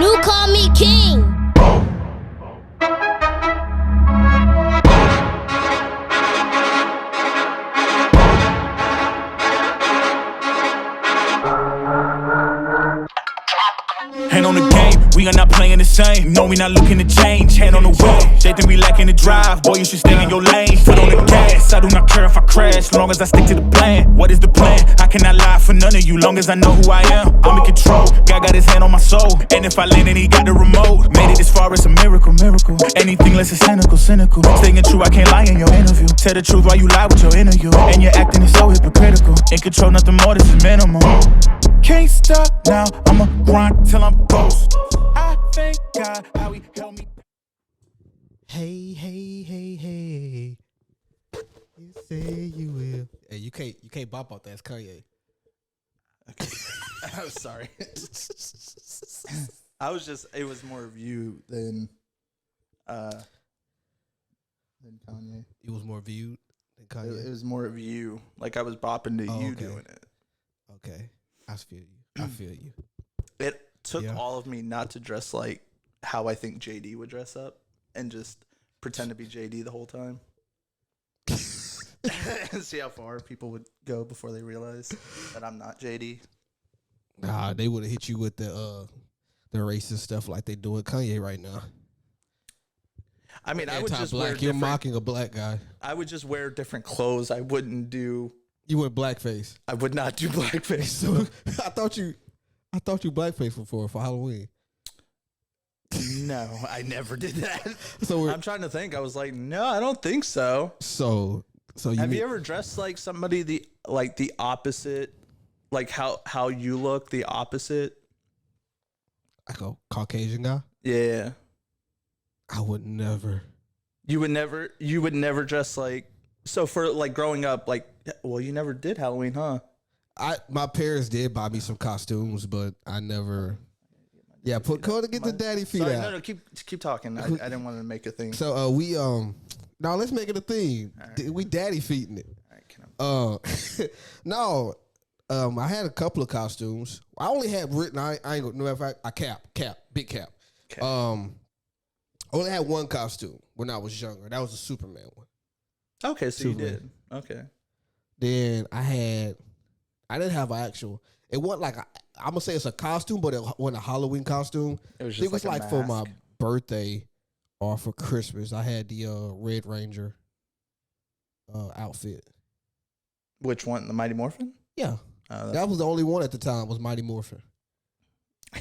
You call me king. Hand on the game, we are not playing the same. No, we not looking to change. Hand on the wheel, they think we lacking the drive. Boy, you should stay in your lane. Foot on the gas, I do not care if I crash, long as I stick to the plan. What is the plan? I cannot lie for none of you, long as I know who I am. I'm in control, God got his hand on my soul. And if I land and he got the remote, made it this far, it's a miracle, miracle. Anything less is cynical, cynical. Staying true, I can't lie in your interview. Tell the truth while you lie with your interview. And your acting is so hypocritical. In control, nothing more, this is minimal. Can't stop now, I'ma grind till I'm ghost. I thank God how he held me. Hey, hey, hey, hey. You say you will. Hey, you can't bop out that. It's Kanye. Okay. I'm sorry. It was more of you than Kanye. It was more viewed than Kanye. It was more of you. Like I was bopping to you okay. doing it. Okay. I feel you. I feel you. It took all of me not to dress like how I think JD would dress up and just pretend to be JD the whole time. See how far people would go before they realize that I'm not JD. Nah, they would have hit you with the racist stuff like they do with Kanye right now. I mean, I would just wear You're mocking a black guy. I would just wear different clothes. I wouldn't do. You went blackface. I would not do blackface. So I thought you blackface before for Halloween. No, I never did that. So I'm trying to think. I was like, no, I don't think so. So have you ever dressed like somebody the opposite, like how you look the opposite? Like a Caucasian guy? Yeah. I would never. You would never dress like. So for like growing up, like, well, you never did Halloween, huh? My parents did buy me some costumes, but I never. Yeah, go to get the daddy feet Sorry, out. No, keep talking. I didn't want to make a thing. So now let's make it a theme. Right. We daddy feeding it. All right, no, I had a couple of costumes. I only had written. I ain't gonna know if a cap, big cap. Okay. I only had one costume when I was younger. That was a Superman one. Okay, so Superman. you did. Okay. Then I didn't have an actual. It wasn't like I'm gonna say it's a costume, but it wasn't a Halloween costume. It was just like for my birthday or for Christmas. I had the Red Ranger outfit. Which one? The Mighty Morphin? Yeah, that was the only one at the time. Was Mighty Morphin.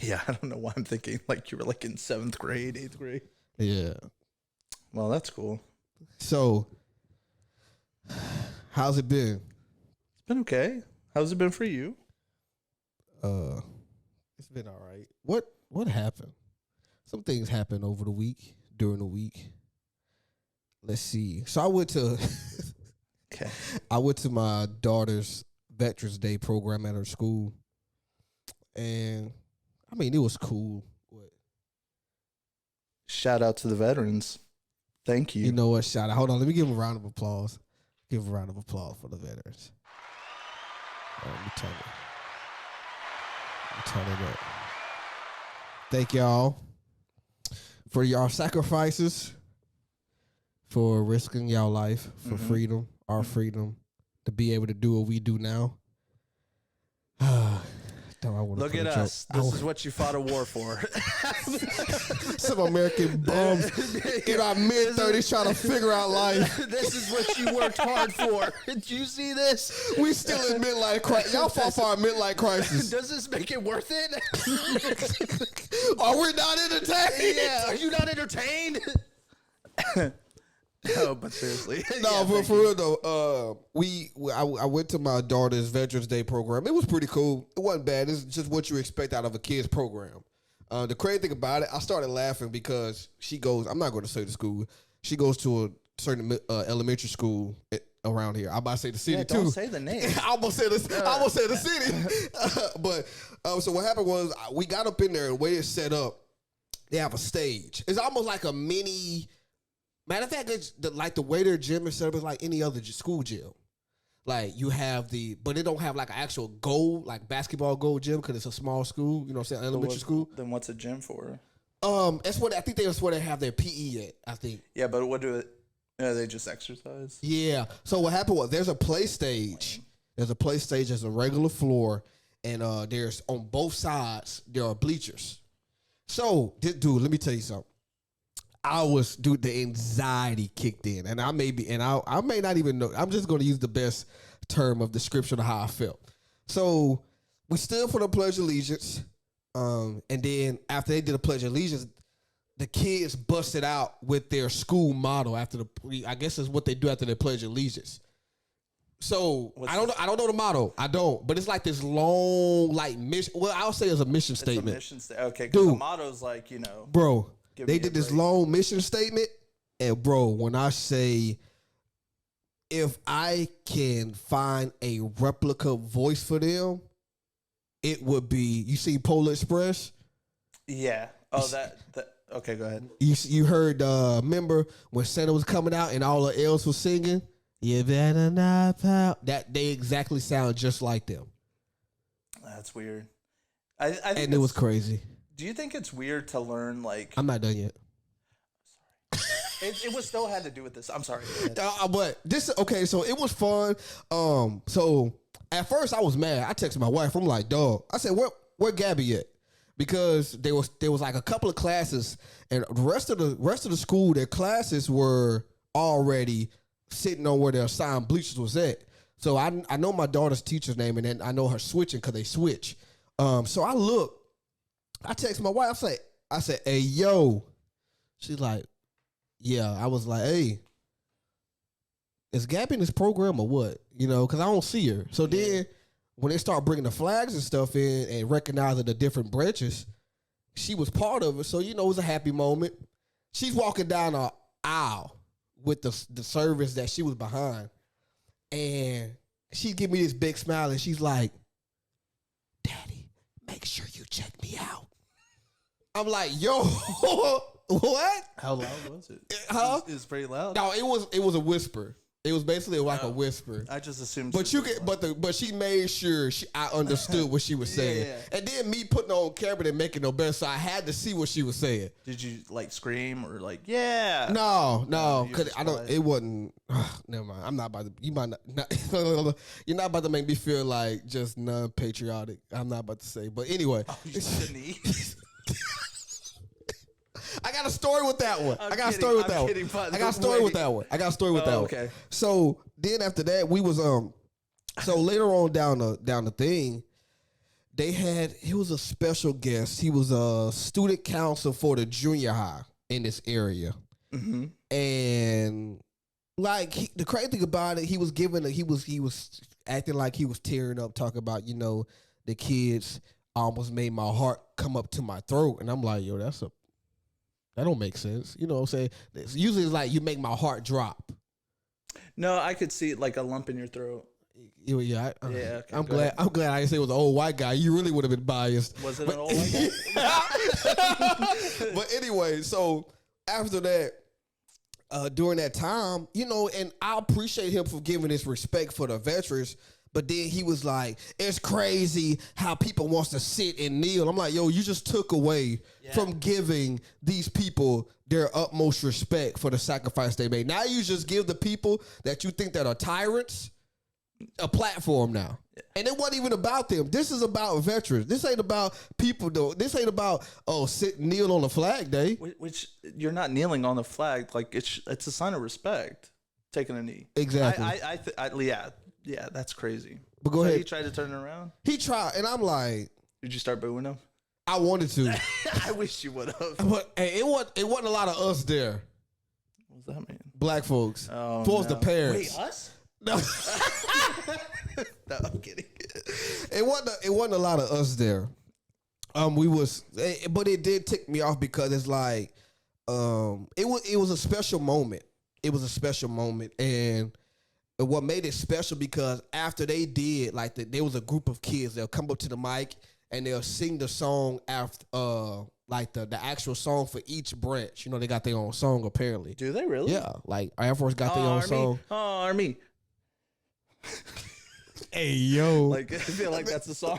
Yeah, I don't know why I'm thinking like you were like in 7th grade, 8th grade. Yeah. Well, that's cool. So, how's it been? It's been okay. How's it been for you? It's been all right. What happened? Some things happened over the week, during the week. Let's see. So I went to okay. I went to my daughter's Veterans Day program at her school. And I mean, it was cool. Shout out to the veterans. Thank you. You know what? Shout out. Hold on. Let me give them a round of applause. Give a round of applause for the veterans. Let me turn it up. Thank y'all for y'all sacrifices, for risking y'all life for freedom, our freedom, to be able to do what we do now. Look at us. This is what you fought a war for. Some American bums in our mid-30s trying to figure out life. This is what you worked hard for. Did you see this? We still in midlife crisis. Y'all fought for our midlife crisis. Does this make it worth it? Are we not entertained? Yeah. Are you not entertained? No, but seriously. No, but for real though, I went to my daughter's Veterans Day program. It was pretty cool. It wasn't bad. It's just what you expect out of a kid's program. The crazy thing about it, I started laughing because she goes, I'm not going to say the school. She goes to a certain elementary school around here. I'm about to say the city too. Don't say the name. I almost said the city. But so what happened was we got up in there and the way it's set up, they have a stage. It's almost like a mini. Matter of fact, it's like the way their gym is set up is like any other school gym. like you have but it don't have like an actual goal, like basketball goal gym because it's a small school. You know what I'm saying? Elementary school. Then what's a gym for? That's what I think that's where they have their PE at. I think. Yeah, but what do it? They just exercise. Yeah. So what happened was there's a play stage. There's a play stage. There's a regular floor, and there's on both sides there are bleachers. So, dude, let me tell you something. The anxiety kicked in, and I may not even know. I'm just going to use the best term of description of how I felt. So we stood for the Pledge of Allegiance, and then after they did the Pledge of Allegiance, the kids busted out with their school motto I guess is what they do after they Pledge of Allegiance. So I don't know the motto. I don't, but it's like this long like mission. Well, I'll say it's a mission statement. It's a mission statement. Okay, because the motto's like bro. They did this long mission statement, and bro, when I say, if I can find a replica voice for them, it would be. You see Polar Express? Yeah. Oh, that. Okay, go ahead. You heard? Remember when Santa was coming out and all the elves were singing? You better not pout. That they exactly sound just like them. That's weird. I think and it was crazy. Do you think it's weird to learn like? I'm not done yet. Sorry. It was still had to do with this. I'm sorry. But this okay. So it was fun. So at first I was mad. I texted my wife. I'm like, dog. I said, where Gabby at? Because there was like a couple of classes, and the rest of the school, their classes were already sitting on where their assigned bleachers was at. So I know my daughter's teacher's name, and then I know her switching because they switch. So I look. I text my wife. I said, hey, yo. She's like, yeah. I was like, hey, is Gabby in this program or what? You know, because I don't see her. So then when they start bringing the flags and stuff in and recognizing the different branches, she was part of it. So, you know, it was a happy moment. She's walking down an aisle with the service that she was behind. And she give me this big smile and she's like, Daddy, make sure you check me out. I'm like, yo, what? How loud was it? Huh? It was pretty loud. No, it was a whisper. It was basically like a whisper. I just assumed. But but she made sure I understood what she was saying. Yeah. And then me putting on camera and making no better, so I had to see what she was saying. Did you like scream or like yeah? No, because I don't. It wasn't. Never mind. I'm not about to. You might not. You're not about to make me feel like just non-patriotic. I'm not about to say. But anyway, you shouldn't. I got a story with that one. I got a story with that one. Okay. So then after that, we was so later on down the thing, it was a special guest. He was a student council for the junior high in this area. Mm-hmm. And like the crazy thing about it, he was acting like he was tearing up, talking about, you know, the kids almost made my heart come up to my throat. And I'm like, yo, that don't make sense. You know what I'm saying? Usually it's like you make my heart drop. No, I could see like a lump in your throat. Yeah. Okay, I'm glad I didn't say it was an old white guy. You really would have been biased. Was it an old white guy? But anyway, so after that, during that time, you know, and I appreciate him for giving this respect for the veterans. But then he was like, it's crazy how people wants to sit and kneel. I'm like, yo, you just took away from giving these people their utmost respect for the sacrifice they made. Now you just give the people that you think that are tyrants a platform now. Yeah. And it wasn't even about them. This is about veterans. This ain't about people, though. This ain't about, kneel on the flag day. Which you're not kneeling on the flag. Like, it's a sign of respect, taking a knee. Exactly. Yeah, that's crazy. But go ahead. He tried to turn it around? He tried, and I'm like... Did you start booing him? I wanted to. I wish you would have. But hey, it wasn't a lot of us there. What does that mean? Black folks. Oh, Towards the parents. Wait, us? No. No, I'm kidding. It wasn't a lot of us there. But it did tick me off because it's like, it was a special moment. It was a special moment, and what made it special because after they did, like there was a group of kids that'll come up to the mic and they'll sing the song after, like the actual song for each branch. You know, they got their own song apparently. Do they really? Yeah, like Air Force got their own song. Army. Hey yo, Like I feel like that's the song.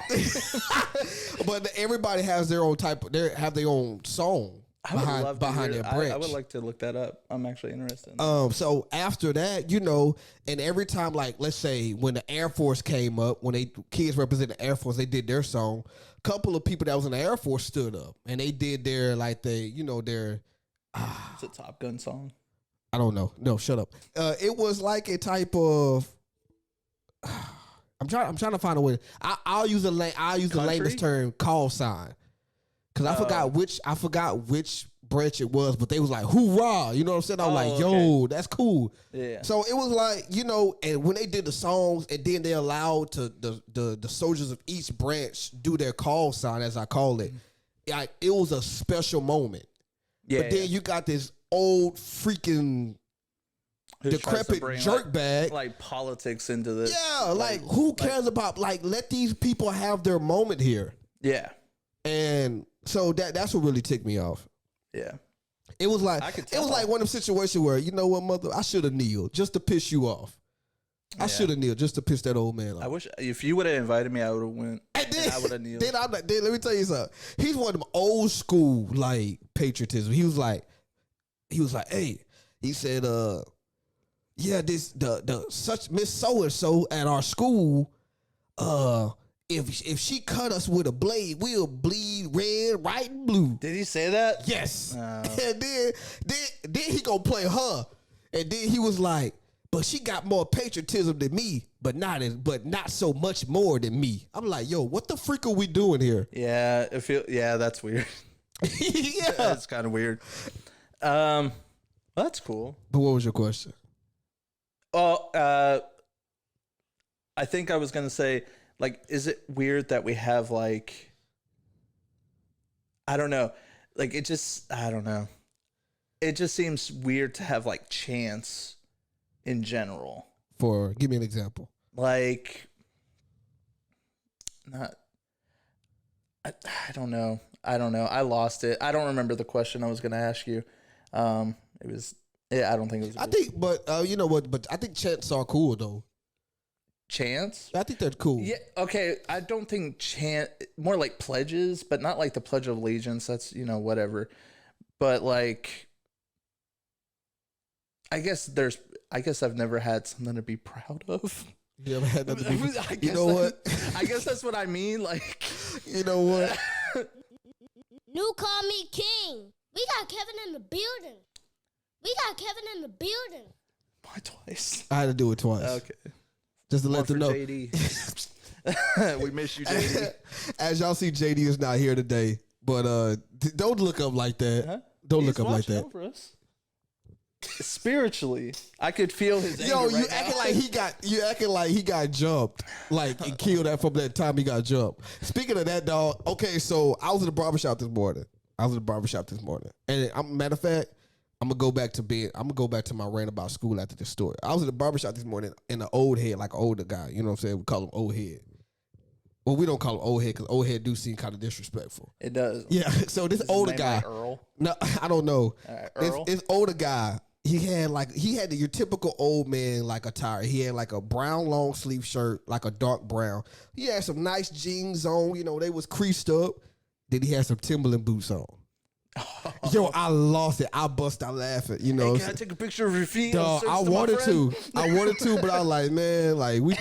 but everybody has their own type. They have their own song I would love to behind hear, their branch. I would like to look that up. I'm actually interested. So after that, and every time, like, let's say when the Air Force came up, when kids represented the Air Force, they did their song. A couple of people that was in the Air Force stood up and they did their, like, their. It's a Top Gun song. I don't know. No, shut up. It was like a type of. I'm trying to find a way. I'll use the lamest term, call sign, because I forgot which branch it was, but they was like hoorah, you know what I'm saying? I was like, yo, that's cool. Yeah. So it was like, and when they did the songs, and then they allowed the soldiers of each branch do their call sign, as I call it. Like, it was a special moment. Yeah. But then you got this old freaking decrepit jerkbag, like politics into this. Yeah, like who cares about, like, let these people have their moment here. Yeah. And so that's what really ticked me off. Yeah. It was like one of them situations where, you know what, mother, I should have kneeled just to piss you off. I should have kneeled just to piss that old man off. I wish if you would have invited me, I would have went. And I would have kneeled. Then let me tell you something. He's one of them old school, like, patriotism. He was like, hey, he said, yeah, the such Miss So and So at our school, if she cut us with a blade, we'll bleed red, white, and blue. Did he say that? Yes. And then he gonna play her, and then he was like, but she got more patriotism than me, but not so much more than me. I'm like, yo, what the freak are we doing here? Yeah, that's weird. Yeah, that's kind of weird. That's cool. But what was your question? Well, I think I was gonna say, like, is it weird that we have, like, I don't know, like, I don't know. It just seems weird to have, like, chants in general. Give me an example. Like, I don't know. I lost it. I don't remember the question I was gonna ask you. It was. Yeah, I don't think it was. I think, but you know what? But I think chants are cool though. Chants? I think they're cool. Yeah. Okay. I don't think more like pledges, but not like the Pledge of Allegiance. That's, whatever. But like, I guess I've never had something to be proud of. You ever had nothing to be? You know what? I guess that's what I mean. Like, you know what? New call me king. We got Kevin in the building. Why twice? I had to do it twice. Okay. Just to let them know. JD. We miss you, JD. As y'all see, JD is not here today, but don't look up like that. Huh? Don't look up like that. Over us. Spiritually, I could feel his anger. Yo, you right acting now. you acting like he got jumped, like he killed that from that time he got jumped. Speaking of that, dog. Okay, so I was at the barbershop this morning. And matter of fact, I'm gonna go back to my rant about school after this story. I was at the barbershop this morning, and an old head, like an older guy, you know what I'm saying? We call him old head. Well, we don't call him old head because old head do seem kind of disrespectful. It does. Yeah. So this older guy, like Earl? No, I don't know. Earl? This older guy, he had your typical old man like attire. He had like a brown long sleeve shirt, like a dark brown. He had some nice jeans on. They was creased up. Then he had some Timberland boots on. Yo, I lost it. I bust out laughing. Hey, can I take a picture of your feet? Dog, I wanted to, but I was like, man, like we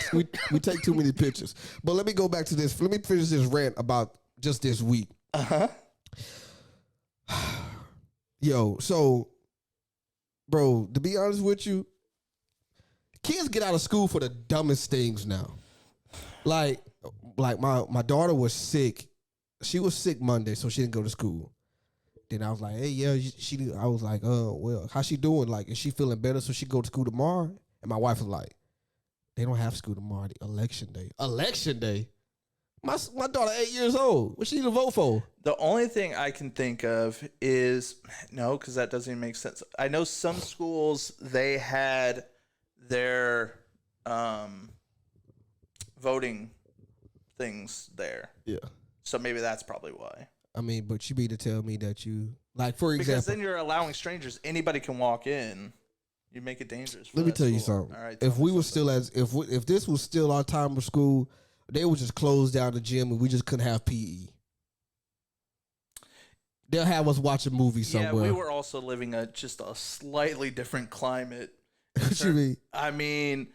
take too many pictures. But let me go back to this. Let me finish this rant about just this week. Yo, so, bro, to be honest with you, kids get out of school for the dumbest things now. Like my daughter was sick. She was sick Monday, so she didn't go to school. Then I was like, hey, yeah, I was like, well, how's she doing? Like, is she feeling better so she go to school tomorrow? And my wife was like, they don't have school tomorrow, election day. Election day? My daughter 8 years old. What she need to vote for? The only thing I can think of is, no, because that doesn't even make sense. I know some schools, they had their voting things there. Yeah. So maybe that's probably why. I mean, but you mean to tell me that you, like, for example. Because then you're allowing strangers. Anybody can walk in. You make it dangerous. For Let me that tell you school. something. All right, If tell we me were something. still if this was still our time of school, they would just close down the gym and we just couldn't have PE. They'll have us watch a movie somewhere. Yeah, we were also living just a slightly different climate. What you mean? I mean,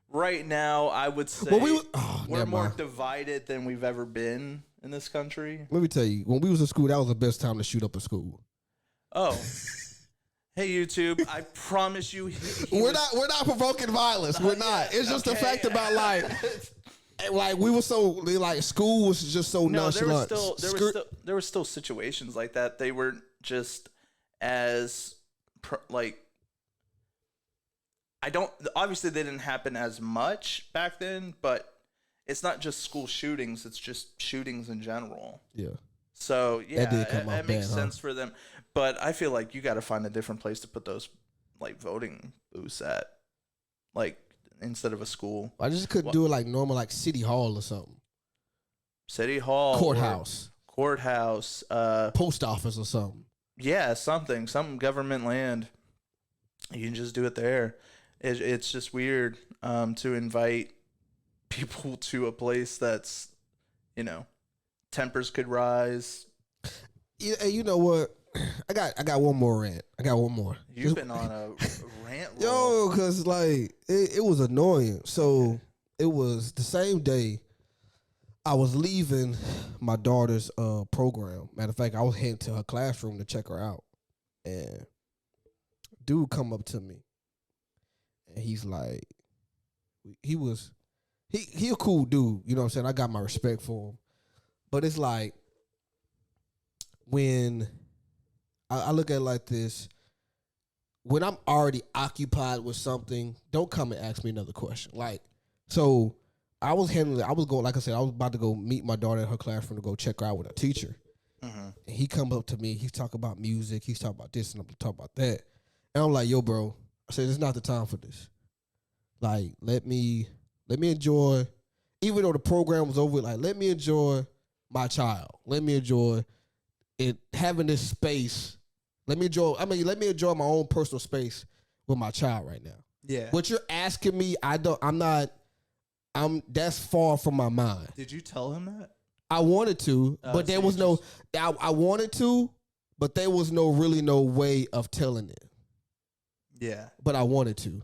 right now, I would say Well, we're we're never more mind. divided than we've ever been in this country. Let me tell you, when we was in school, that was the best time to shoot up a school. Oh. Hey, YouTube, I promise you We're not provoking violence. We're not. It's just the fact about like we were so like school was just so No, nonchalant. there were still situations like that. They weren't just as obviously they didn't happen as much back then, but it's not just school shootings, it's just shootings in general. Yeah. So yeah, That did come out it makes bad, huh? sense for them. But I feel like you got to find a different place to put those like voting booths at, like instead of a school. I just couldn't do it like normal, like City Hall or something. City Hall, Courthouse. Post office or something. Yeah, some government land. You can just do it there. It's just weird to invite people to a place that's, tempers could rise. Yeah, you know what? I got one more rant. I got one more. You've been on a rant roll. Yo, because like it was annoying. So it was the same day I was leaving my daughter's program. Matter of fact, I was heading to her classroom to check her out. And dude come up to me. And he's like, he a cool dude. You know what I'm saying? I got my respect for him. But it's like, when I look at it like this, when I'm already occupied with something, don't come and ask me another question. Like, so I was going, like I said, I was about to go meet my daughter in her classroom to go check her out with a teacher. Mm-hmm. And he come up to me, he's talking about music, he's talking about this, and I'm talking about that. And I'm like, yo, bro, I said, it's not the time for this. Like, let me enjoy, even though the program was over, like, let me enjoy my child. Let me enjoy it, having this space. Let me enjoy my own personal space with my child right now. Yeah. What you're asking me, that's far from my mind. Did you tell him that? I wanted to, but there was I wanted to, but there was no way of telling it. Yeah. But I wanted to.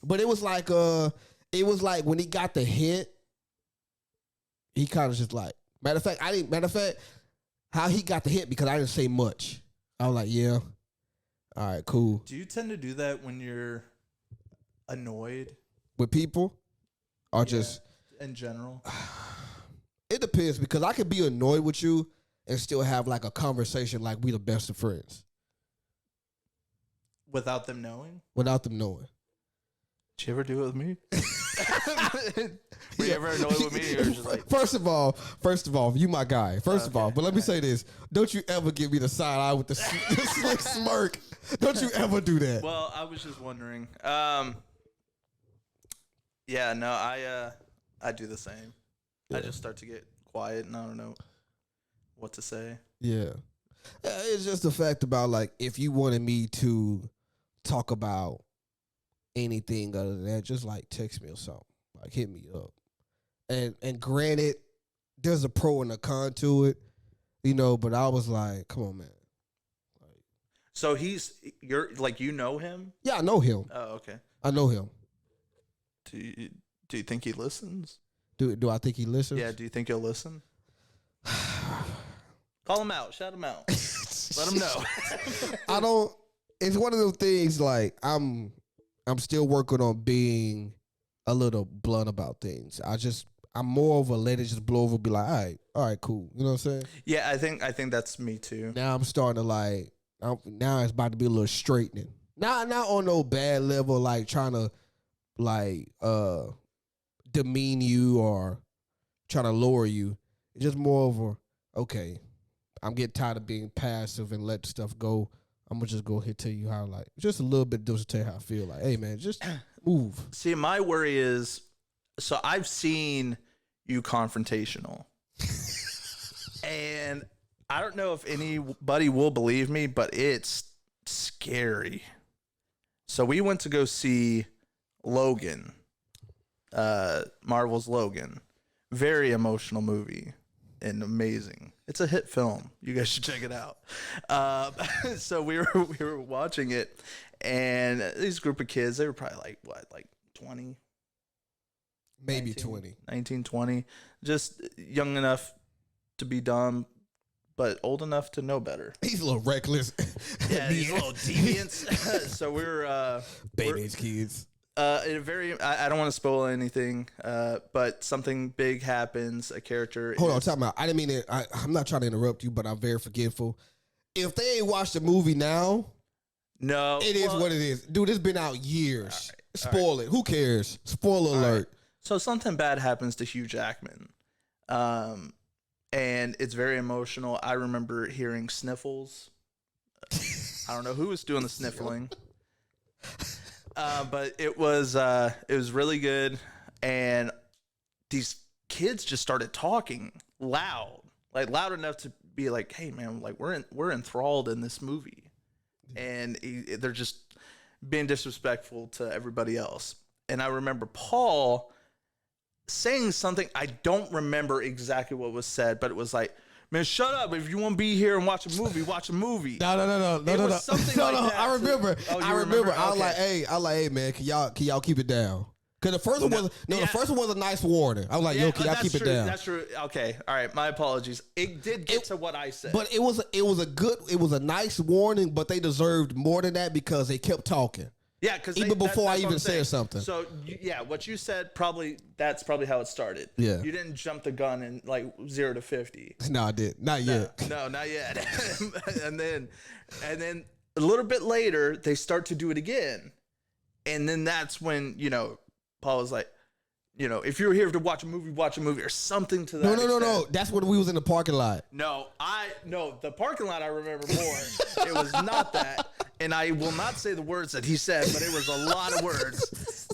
But it was like when he got the hint, he kind of just like, matter of fact, how he got the hint, because I didn't say much. I was like, yeah, all right, cool. Do you tend to do that when you're annoyed with people, or just in general? It depends, because I could be annoyed with you and still have like a conversation like we the best of friends. Without them knowing? Without them knowing. Did you ever do it with me? Were you ever annoyed with me? Or just like, First of all, you my guy. First of all, but let me say this: don't you ever give me the side eye with the slick smirk. Don't you ever do that. Well, I was just wondering. Yeah, no, I do the same. Yeah. I just start to get quiet and I don't know what to say. Yeah, it's just the fact about, like, if you wanted me to talk about anything other than that, just like text me or something. Like, hit me up. And granted, there's a pro and a con to it, but I was like, come on, man. Like, so you're like, you know him? Yeah, I know him. Oh, okay. I know him. Do you think he listens? Do I think he listens? Yeah, do you think he'll listen? Call him out. Shout him out. Let him know. It's one of those things, like, I'm still working on being a little blunt about things. I'm more of a let it just blow over, be like, all right, cool. You know what I'm saying? Yeah, I think that's me too. Now I'm starting to now it's about to be a little straightening. Not on no bad level, like trying to demean you or trying to lower you. It's just more of okay, I'm getting tired of being passive and let stuff go. I'm gonna just go ahead and tell you how, like, just a little bit, just to tell you how I feel. Like, hey man, just move. See, my worry is, so I've seen you confrontational. And I don't know if anybody will believe me, but it's scary. So we went to go see Logan, Marvel's Logan. Very emotional movie and amazing. It's a hit film. You guys should check it out. So we were watching it, and these group of kids, they were probably like 20? Maybe 19, 20. 19, 20. Just young enough to be dumb, but old enough to know better. He's a little reckless. Yeah, he's a little deviant. So we're Baby-age kids. I don't want to spoil anything, but something big happens. A character. Hold on, time out. I didn't mean it. I'm not trying to interrupt you, but I'm very forgetful. If they ain't watched the movie now, no, it is what it is. Dude, it's been out years. Spoil it. Who cares? Spoiler alert. Right. So something bad happens to Hugh Jackman, and it's very emotional. I remember hearing sniffles. I don't know who was doing the sniffling. But it was really good, and these kids just started talking loud enough to be like, "Hey, man, like we're enthralled in this movie," and they're just being disrespectful to everybody else. And I remember Paul saying something. I don't remember exactly what was said, but it was like, "Man, shut up! If you want to be here and watch a movie, watch a movie." No. Something like that. I remember. Oh, I remember. I was Okay. like, hey, man, can y'all keep it down? Because the first one was the first one was a nice warning. I was like, yo, can y'all keep it down? That's true. Okay, all right. My apologies. It did get to what I said, But it was a nice warning, but they deserved more than that because they kept talking. yeah, because Even before I even said something. So yeah, what you said that's probably how it started. Yeah. You didn't jump the gun in like 0 to 50. No, I did not yet. No, not yet. and then a little bit later they start to do it again, and then that's when Paul was like, if you're here to watch a movie or something to that. No. That's when we was in the parking lot. No, the parking lot I remember more. It was not that. And I will not say the words that he said, but it was a lot of words.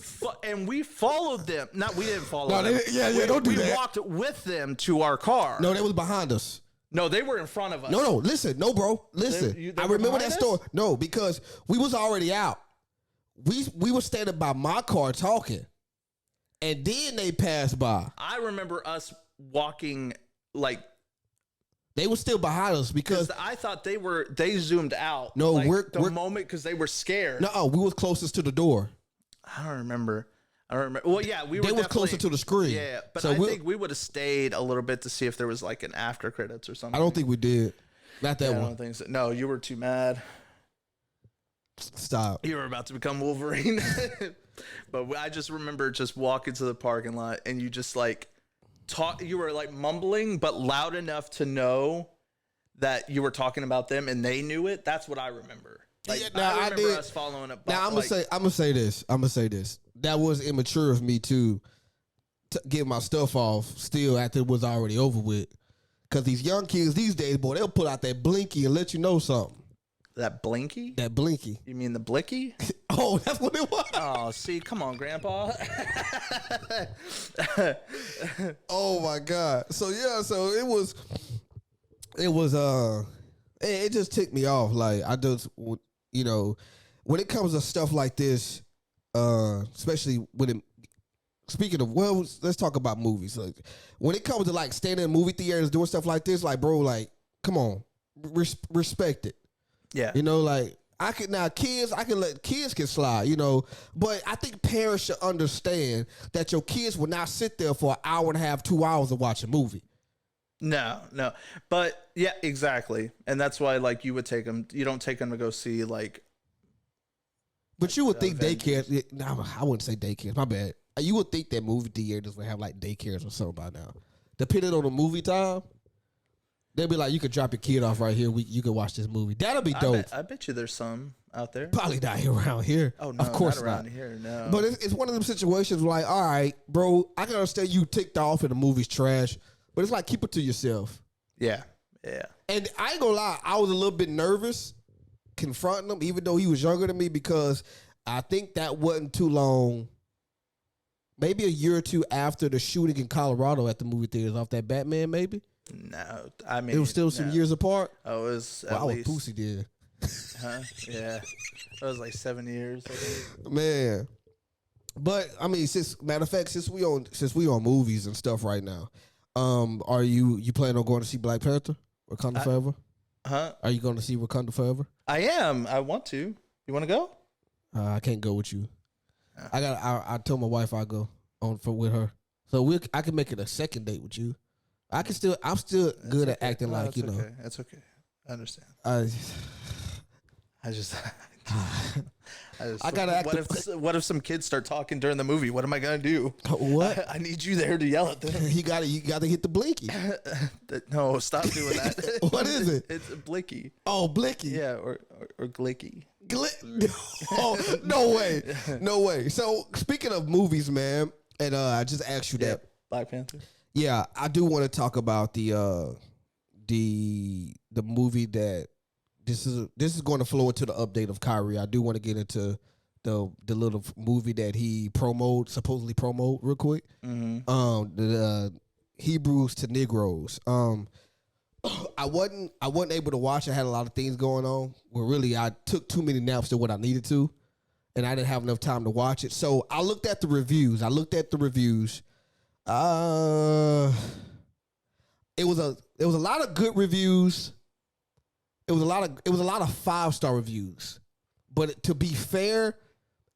And we followed them. We didn't follow them. Don't do that. We walked with them to our car. No, they was behind us. No, they were in front of us. No, listen. No, bro. Listen. They I were remember that behind story. us? No, because we was already out. We were standing by my car talking. And then they passed by. I remember us walking like they were still behind us because I thought they zoomed out. No, like, we're moment because they were scared. No, we was closest to the door. I don't remember. Well, yeah, we were. They was closer to the screen. Yeah, but so I think we would have stayed a little bit to see if there was like an after credits or something. I don't think we did. Not that one. I don't think so. No, you were too mad. Stop. You were about to become Wolverine. But I just remember just walking to the parking lot and you just like you were like mumbling, but loud enough to know that you were talking about them and they knew it. That's what I remember. Like, I remember us following up. Now I'm gonna say this. That was immature of me to get my stuff off still after it was already over with. Cause these young kids these days, boy, they'll pull out that blinky and let you know something. That blinky? That blinky. You mean the blicky? Oh, that's what it was. Oh, see, come on, Grandpa. Oh my God. So yeah, it just ticked me off. Like I just, when it comes to stuff like this, especially speaking of, let's talk about movies. Like when it comes to like standing in movie theaters doing stuff like this, like bro, like come on, respect it. Yeah. Like I can let kids can slide, but I think parents should understand that your kids will not sit there for an hour and a half, 2 hours to watch a movie. No. But yeah, exactly. And that's why like you would take them, you don't take them to go see like. But you would think daycare, no, I wouldn't say daycares, my bad. You would think that movie theaters would have like daycares or something by now. Depending on the movie time. They'll be like, you could drop your kid off right here. You could watch this movie. That'll be dope. I bet you there's some out there. Probably not here around here. Oh, no, of course not around here, no. But it's one of them situations like, all right, bro, I can understand you ticked off and the movie's trash, but it's like, keep it to yourself. Yeah. And I ain't gonna lie, I was a little bit nervous confronting him, even though he was younger than me, because I think that wasn't too long, maybe a year or two after the shooting in Colorado at the movie theaters off that Batman, maybe? No, I mean it was still some years apart. Oh, it was I was Pussy did. Huh? Yeah. That was like 7 years. I think. Man. But I mean, matter of fact, since we on movies and stuff right now, are you planning on going to see Black Panther? Wakanda Forever? Huh? Are you going to see Wakanda Forever? I am. I want to. You want to go? I can't go with you. I told my wife I'll go with her. So I can make it a second date with you. I'm still good at acting like, you know. Okay. That's okay. I understand. I just I gotta act. What if some kids start talking during the movie? What am I gonna do? What? I need you there to yell at them. You gotta hit the blinky. No, stop doing that. What is it? It's Blicky. Oh, blicky. Yeah, or Glicky. Oh, no way. So speaking of movies, man, and I just asked you that. Black Panther. Yeah, I do want to talk about the movie that this is going to flow into the update of Kyrie. I do want to get into the little movie that he supposedly promoted real quick. Mm-hmm. The Hebrews to Negros. I wasn't able to watch. I had a lot of things going on. Well, really, I took too many naps than what I needed to, and I didn't have enough time to watch it. So I looked at the reviews. It was a lot of good reviews. It was a lot of 5-star reviews. But to be fair,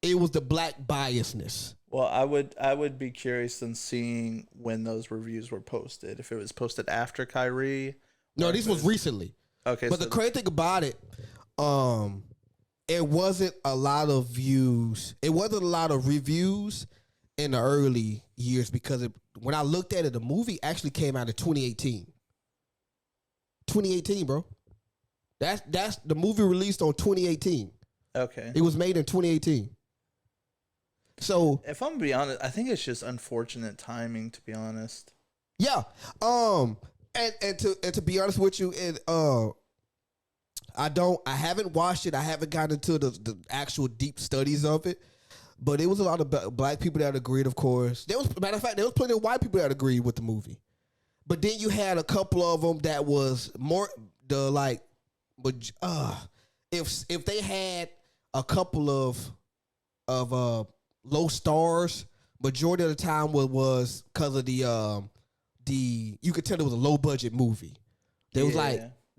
it was the black biasness. Well, I would be curious in seeing when those reviews were posted. If it was posted after Kyrie. No, this was recently. Okay. But the crazy thing about it, it wasn't a lot of views. It wasn't a lot of reviews in the early years because when I looked at it, the movie actually came out in 2018. 2018, bro. That's the movie released on 2018. Okay. It was made in 2018. So if I'm gonna be honest, I think it's just unfortunate timing, to be honest. Yeah. And to be honest with you, I haven't watched it. I haven't gotten into the actual deep studies of it. But it was a lot of black people that agreed, of course. Matter of fact, there was plenty of white people that agreed with the movie. But then you had a couple of them that was more if they had a couple of low stars, majority of the time was because of the you could tell it was a low budget movie. It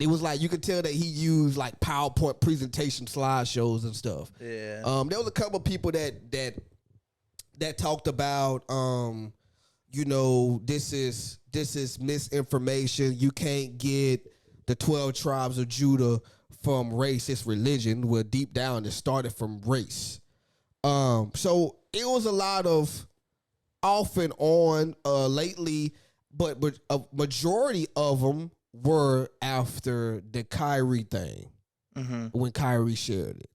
was like you could tell that he used like PowerPoint presentation slideshows and stuff. Yeah. There was a couple of people that talked about this is misinformation. You can't get the 12 tribes of Judah from race. It's religion. Where deep down it started from race. So it was a lot of off and on lately, but a majority of them were after the Kyrie thing, when Kyrie shared it,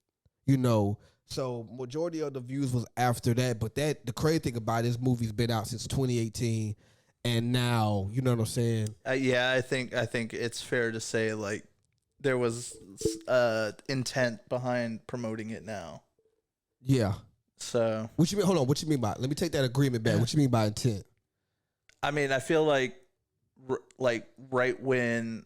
So majority of the views was after that, but the crazy thing about this movie's been out since 2018, and now you know what I'm saying. Yeah, I think it's fair to say like there was intent behind promoting it now. Yeah. So what you mean? Hold on. What you mean by? Let me take that agreement back. What you mean by intent? I mean, I feel like right when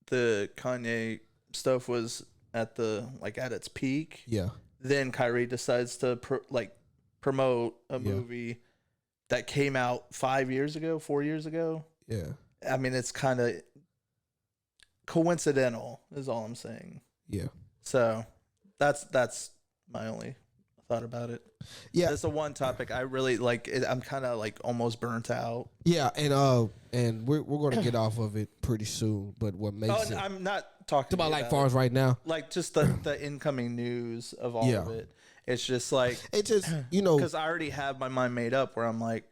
the Kanye stuff was at its peak. Yeah. Then Kyrie decides to promote a movie that came out 4 years ago. Yeah. I mean, it's kind of coincidental is all I'm saying. Yeah. So that's my only thought about it. Yeah. That's the one topic I really like. I'm kind of like almost burnt out. Yeah. And we're going to get off of it pretty soon. But what makes it. I'm not talking about like far as right now. Like just the incoming news of all of it. It's just like. It just, Because I already have my mind made up where I'm like,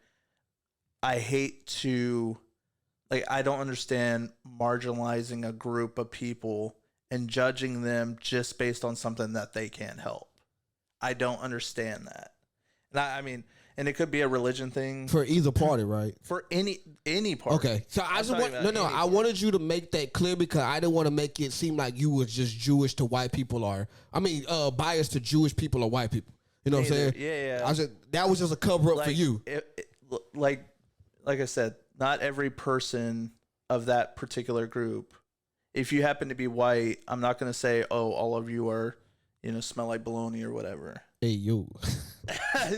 I hate to. Like, I don't understand marginalizing a group of people and judging them just based on something that they can't help. I don't understand that. And I mean, and it could be a religion thing. For either party, right? For any party. Okay. So I wanted you to make that clear because I didn't want to make it seem like you was just Jewish to white people biased to Jewish people or white people. You know what I'm saying? Yeah. That was just a cover up for you. Like I said, not every person of that particular group if you happen to be white, I'm not gonna say, oh, all of you are, smell like bologna or whatever. Hey, you.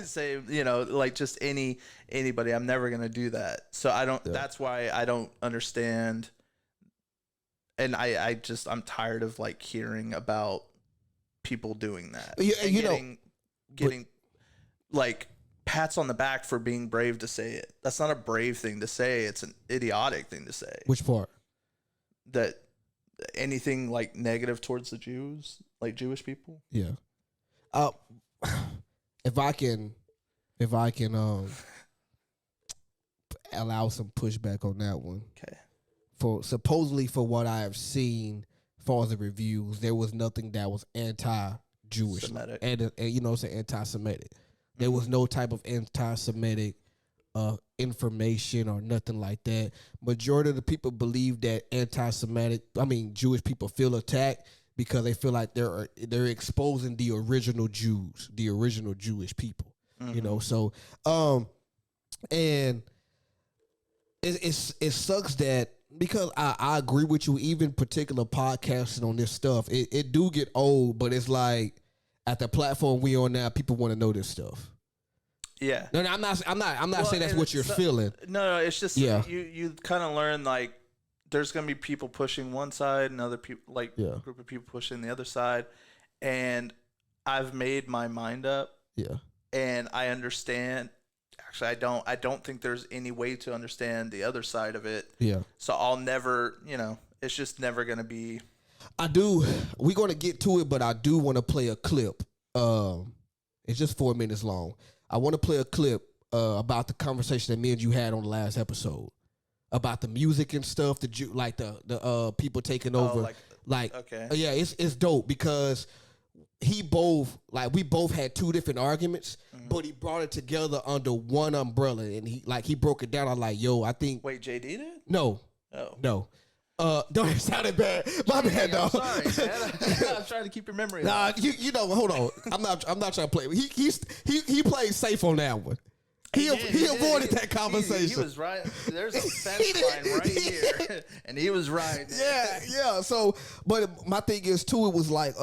Say, like just anybody. I'm never gonna do that. So I don't. Yeah. That's why I don't understand. And I'm tired of like hearing about people doing that. Yeah, and getting like pats on the back for being brave to say it. That's not a brave thing to say. It's an idiotic thing to say. Which part? That anything like negative towards the Jews, like Jewish people. Yeah. If I can allow some pushback on that one. Okay. Supposedly for what I have seen, as far as the reviews, there was nothing that was anti-Jewish Semitic. and say anti-Semitic. There was no type of anti-Semitic information or nothing like that. Majority of the people believe that Jewish people feel attacked because they feel like they're exposing the original Jews, the original Jewish people. So and it sucks that, because I agree with you, even particular podcasting on this stuff, it do get old, but it's like at the platform we on now, people want to know this stuff. Yeah. No, I'm not saying that's what you're feeling. No, it's just you kind of learn like there's gonna be people pushing one side and other people group of people pushing the other side, and I've made my mind up. Yeah. And I understand. Actually, I don't think there's any way to understand the other side of it. Yeah. So I'll never, it's just never gonna be. We're gonna get to it, but I do want to play a clip. It's just 4 minutes long. I want to play a clip about the conversation that me and you had on the last episode about the music and stuff. The people taking over. Okay. Yeah, it's dope because we both had two different arguments, but he brought it together under one umbrella, and he broke it down. I'm like, yo, I think. Wait, JD did? No. Oh. No. Don't, it sounded bad. My bad, dog. I'm sorry, man. I'm trying to keep your memory. Nah, hold on. I'm not trying to play. He played safe on that one. He avoided that conversation. He was right. There's a fence line right here, and he was right. Yeah. So, but my thing is too. It was like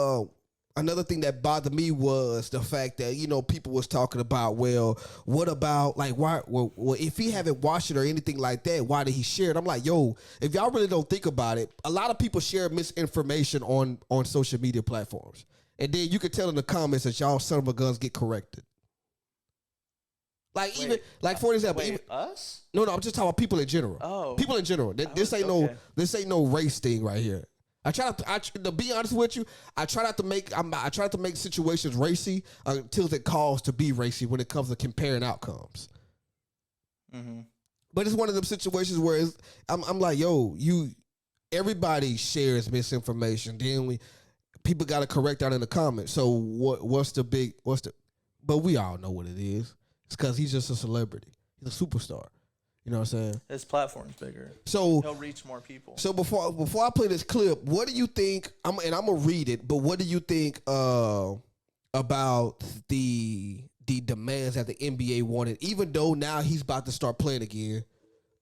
another thing that bothered me was the fact that people was talking about, well, what about like why? Well, if he haven't watched it or anything like that, why did he share it? I'm like, yo, if y'all really don't think about it, a lot of people share misinformation on social media platforms, and then you could tell in the comments that y'all son of a guns get corrected. Like for example, us? No, I'm just talking about people in general. Oh, people in general. This ain't no race thing right here. To be honest with you, I try not to make situations racy until it calls to be racy when it comes to comparing outcomes. Mm-hmm. But it's one of them situations where I'm like, yo, everybody shares misinformation. Then people got to correct that in the comments. So what's the but we all know what it is. It's because he's just a celebrity. He's a superstar. You know what I'm saying? His platform's bigger. So he'll reach more people. So before I play this clip, what do you think? I'm gonna read it, but what do you think about the demands that the NBA wanted? Even though now he's about to start playing again,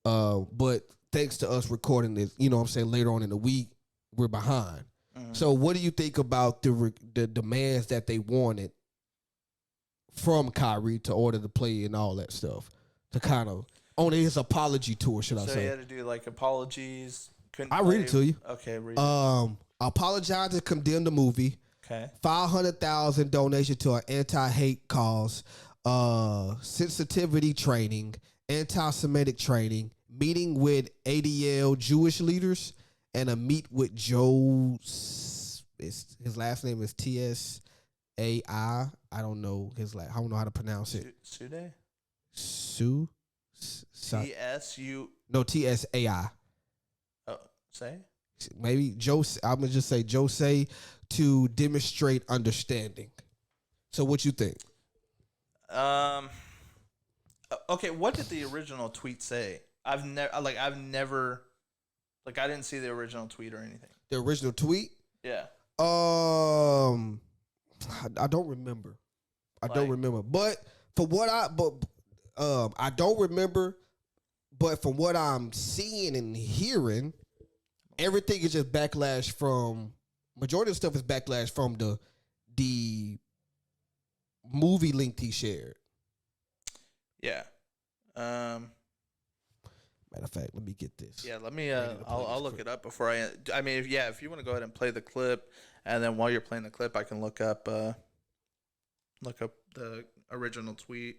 but thanks to us recording this, later on in the week, we're behind. Mm-hmm. So what do you think about the demands that they wanted from Kyrie to order to play and all that stuff to kind of on his apology tour, should I say? So he had to do like apologies. I'll read it to you. Okay, read it. Apologize to condemn the movie. Okay. 500,000 donation to an anti-hate cause. Sensitivity training, anti-Semitic training, meeting with ADL Jewish leaders, and a meet with Joe. His last name is TSAI. I don't know I don't know how to pronounce it. Sude? Sue? TSU. No, TSAI. Oh, say? Maybe I'm gonna just say Jose to demonstrate understanding. So what you think? Okay, what did the original tweet say? I didn't see the original tweet or anything. The original tweet? Yeah. I don't remember. I don't remember. But I don't remember. But from what I'm seeing and hearing, everything is just backlash from majority of the stuff is backlash from the movie link he shared. Yeah. Matter of fact, let me get this. Yeah, let me. I'll look it up before I. I mean, if you want to go ahead and play the clip, and then while you're playing the clip, I can look up the original tweet.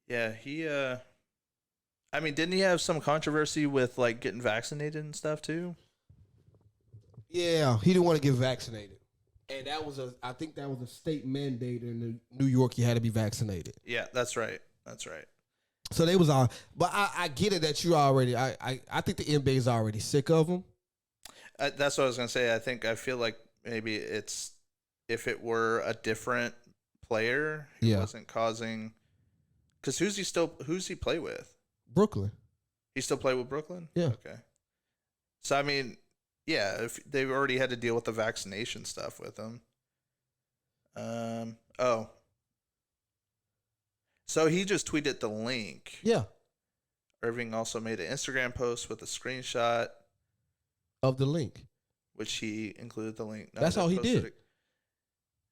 Yeah, he. I mean, didn't he have some controversy with like getting vaccinated and stuff too? Yeah, he didn't want to get vaccinated, and I think that was a state mandate in New York. You had to be vaccinated. Yeah, that's right. That's right. So they was on, but I get it that you already. I think the NBA is already sick of them. That's what I was gonna say. I feel like maybe it's if it were a different player who wasn't causing. Because who's he play with? Brooklyn. He still play with Brooklyn? Yeah. Okay. So I mean, yeah, if they've already had to deal with the vaccination stuff with him. Oh. So he just tweeted the link. Yeah. Irving also made an Instagram post with a screenshot of the link, which he included the link. That's all he did.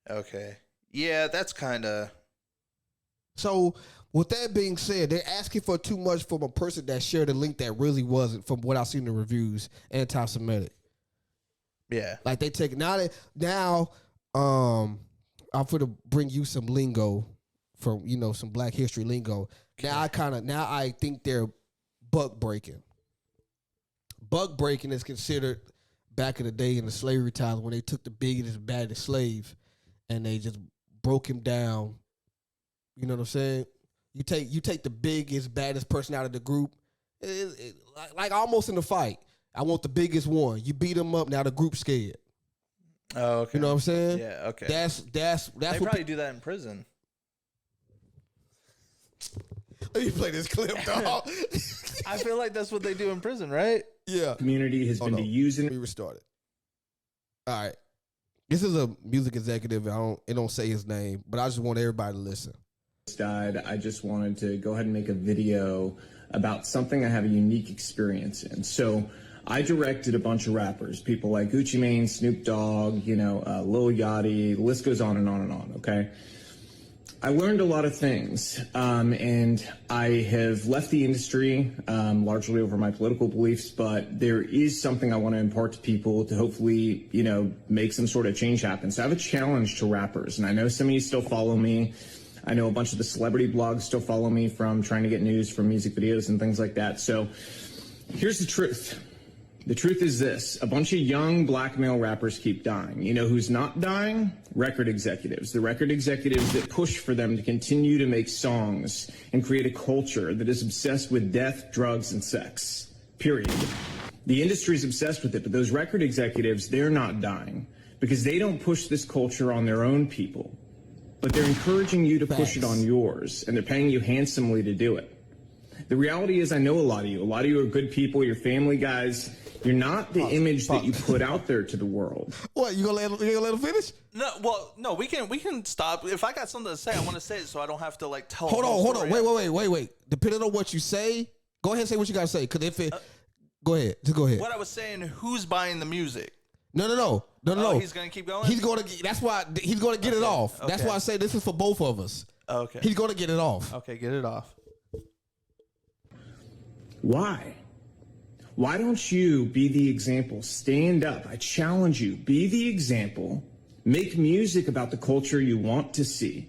Okay. Yeah, that's kind of. So with that being said, they're asking for too much from a person that shared a link that really wasn't, from what I've seen in the reviews, anti-Semitic. Yeah. Like they take now I'm going to bring you some lingo from, some Black history lingo. Okay. Now I think they're buck breaking. Buck breaking is considered back in the day in the slavery times when they took the biggest, baddest slave and they just broke him down. You know what I'm saying? You take the biggest, baddest person out of the group, like almost in a fight. I want the biggest one. You beat him up, now the group's scared. Oh, okay. You know what I'm saying? Yeah, okay. That's they what probably do that in prison. Let me play this clip, dog. I feel like that's what they do in prison, right? Yeah. Community has been to using it. We restarted. All right. This is a music executive. It don't say his name, but I just want everybody to listen. Died. I just wanted to go ahead and make a video about something I have a unique experience in. So I directed a bunch of rappers, people like Gucci Mane, Snoop Dogg, Lil Yachty, the list goes on and on and on, okay? I learned a lot of things, and I have left the industry largely over my political beliefs, but there is something I want to impart to people to hopefully, make some sort of change happen. So I have a challenge to rappers, and I know some of you still follow me. I know a bunch of the celebrity blogs still follow me from trying to get news from music videos and things like that. So here's the truth. The truth is this. A bunch of young black male rappers keep dying. You know who's not dying? Record executives. The record executives that push for them to continue to make songs and create a culture that is obsessed with death, drugs, and sex. Period. The industry's obsessed with it, but those record executives, they're not dying because they don't push this culture on their own people. But they're encouraging you to push it on yours, and they're paying you handsomely to do it. The reality is I know a lot of you. A lot of you are good people. You're family guys. You're not the image that you put out there to the world. What, you gonna let him finish? No, we can stop. If I got something to say, I want to say it so I don't have to tell. Hold on. Wait. Depending on what you say, go ahead and say what you gotta say. Cause go ahead. Just go ahead. What I was saying, who's buying the music? No. Oh, he's gonna keep going. That's why he's gonna get it off. Okay. That's why I say this is for both of us. Okay. He's gonna get it off. Okay, get it off. Why? Why don't you be the example? Stand up. I challenge you. Be the example. Make music about the culture you want to see.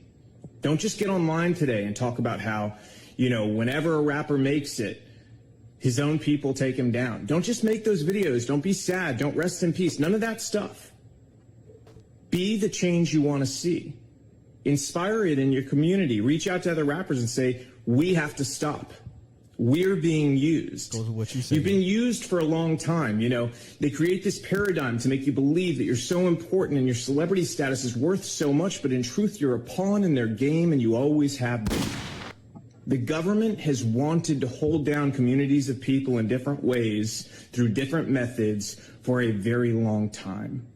Don't just get online today and talk about how, whenever a rapper makes it, his own people take him down. Don't just make those videos. Don't be sad. Don't rest in peace. None of that stuff. Be the change you want to see. Inspire it in your community. Reach out to other rappers and say, we have to stop. We're being used. Goes with what you said. You've been used for a long time. They create this paradigm to make you believe that you're so important and your celebrity status is worth so much, but in truth, you're a pawn in their game and you always have been. The government has wanted to hold down communities of people in different ways through different methods for a very long time.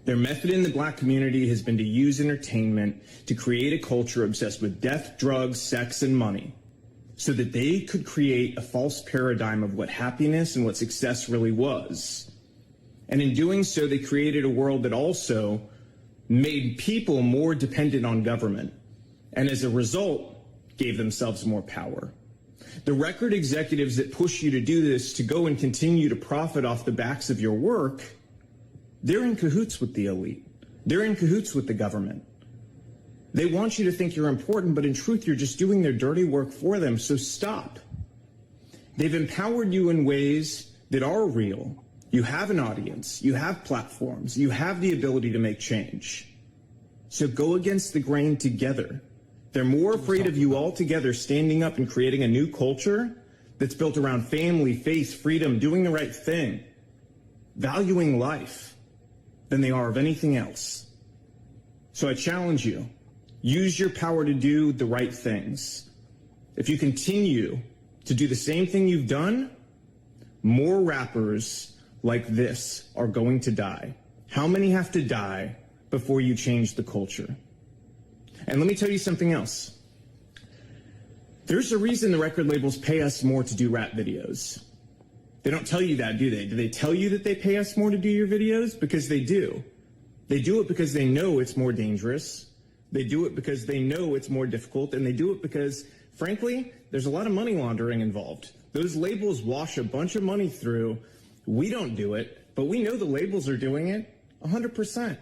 Their method in the black community has been to use entertainment to create a culture obsessed with death, drugs, sex, and money. so that they could create a false paradigm of what happiness and what success really was. And in doing so, they created a world that also made people more dependent on government, and as a result, gave themselves more power. The record executives that push you to do this, to go and continue to profit off the backs of your work, they're in cahoots with the elite. They're in cahoots with the government. They want you to think you're important, but in truth, you're just doing their dirty work for them, so stop. They've empowered you in ways that are real. You have an audience, you have platforms, you have the ability to make change. So go against the grain together. They're more afraid of you all together standing up and creating a new culture that's built around family, faith, freedom, doing the right thing, valuing life, than they are of anything else. So I challenge you, use your power to do the right things. If you continue to do the same thing you've done, more rappers like this are going to die. How many have to die before you change the culture? And let me tell you something else. There's a reason the record labels pay us more to do rap videos. They don't tell you that, do they? Do they tell you that they pay us more to do your videos? Because they do. They do it because they know it's more dangerous. They do it because they know it's more difficult. And they do it because, frankly, there's a lot of money laundering involved. Those labels wash a bunch of money through. We don't do it, but we know the labels are doing it 100%.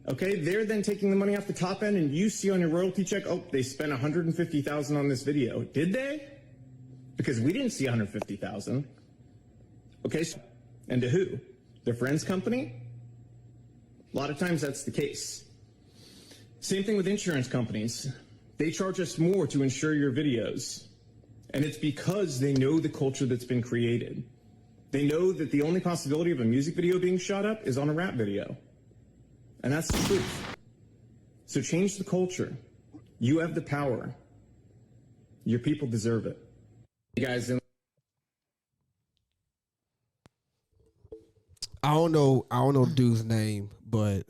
Okay, they're then taking the money off the top end, and you see on your royalty check, oh, they spent $150,000 on this video. Did they? Because we didn't see $150,000. Okay, and to who? Their friend's company? A lot of times that's the case. Same thing with insurance companies. They charge us more to insure your videos, and it's because they know the culture that's been created. They know that the only possibility of a music video being shot up is on a rap video. And that's the truth. So change the culture. You have the power. Your people deserve it. You guys. I don't know the dude's name, but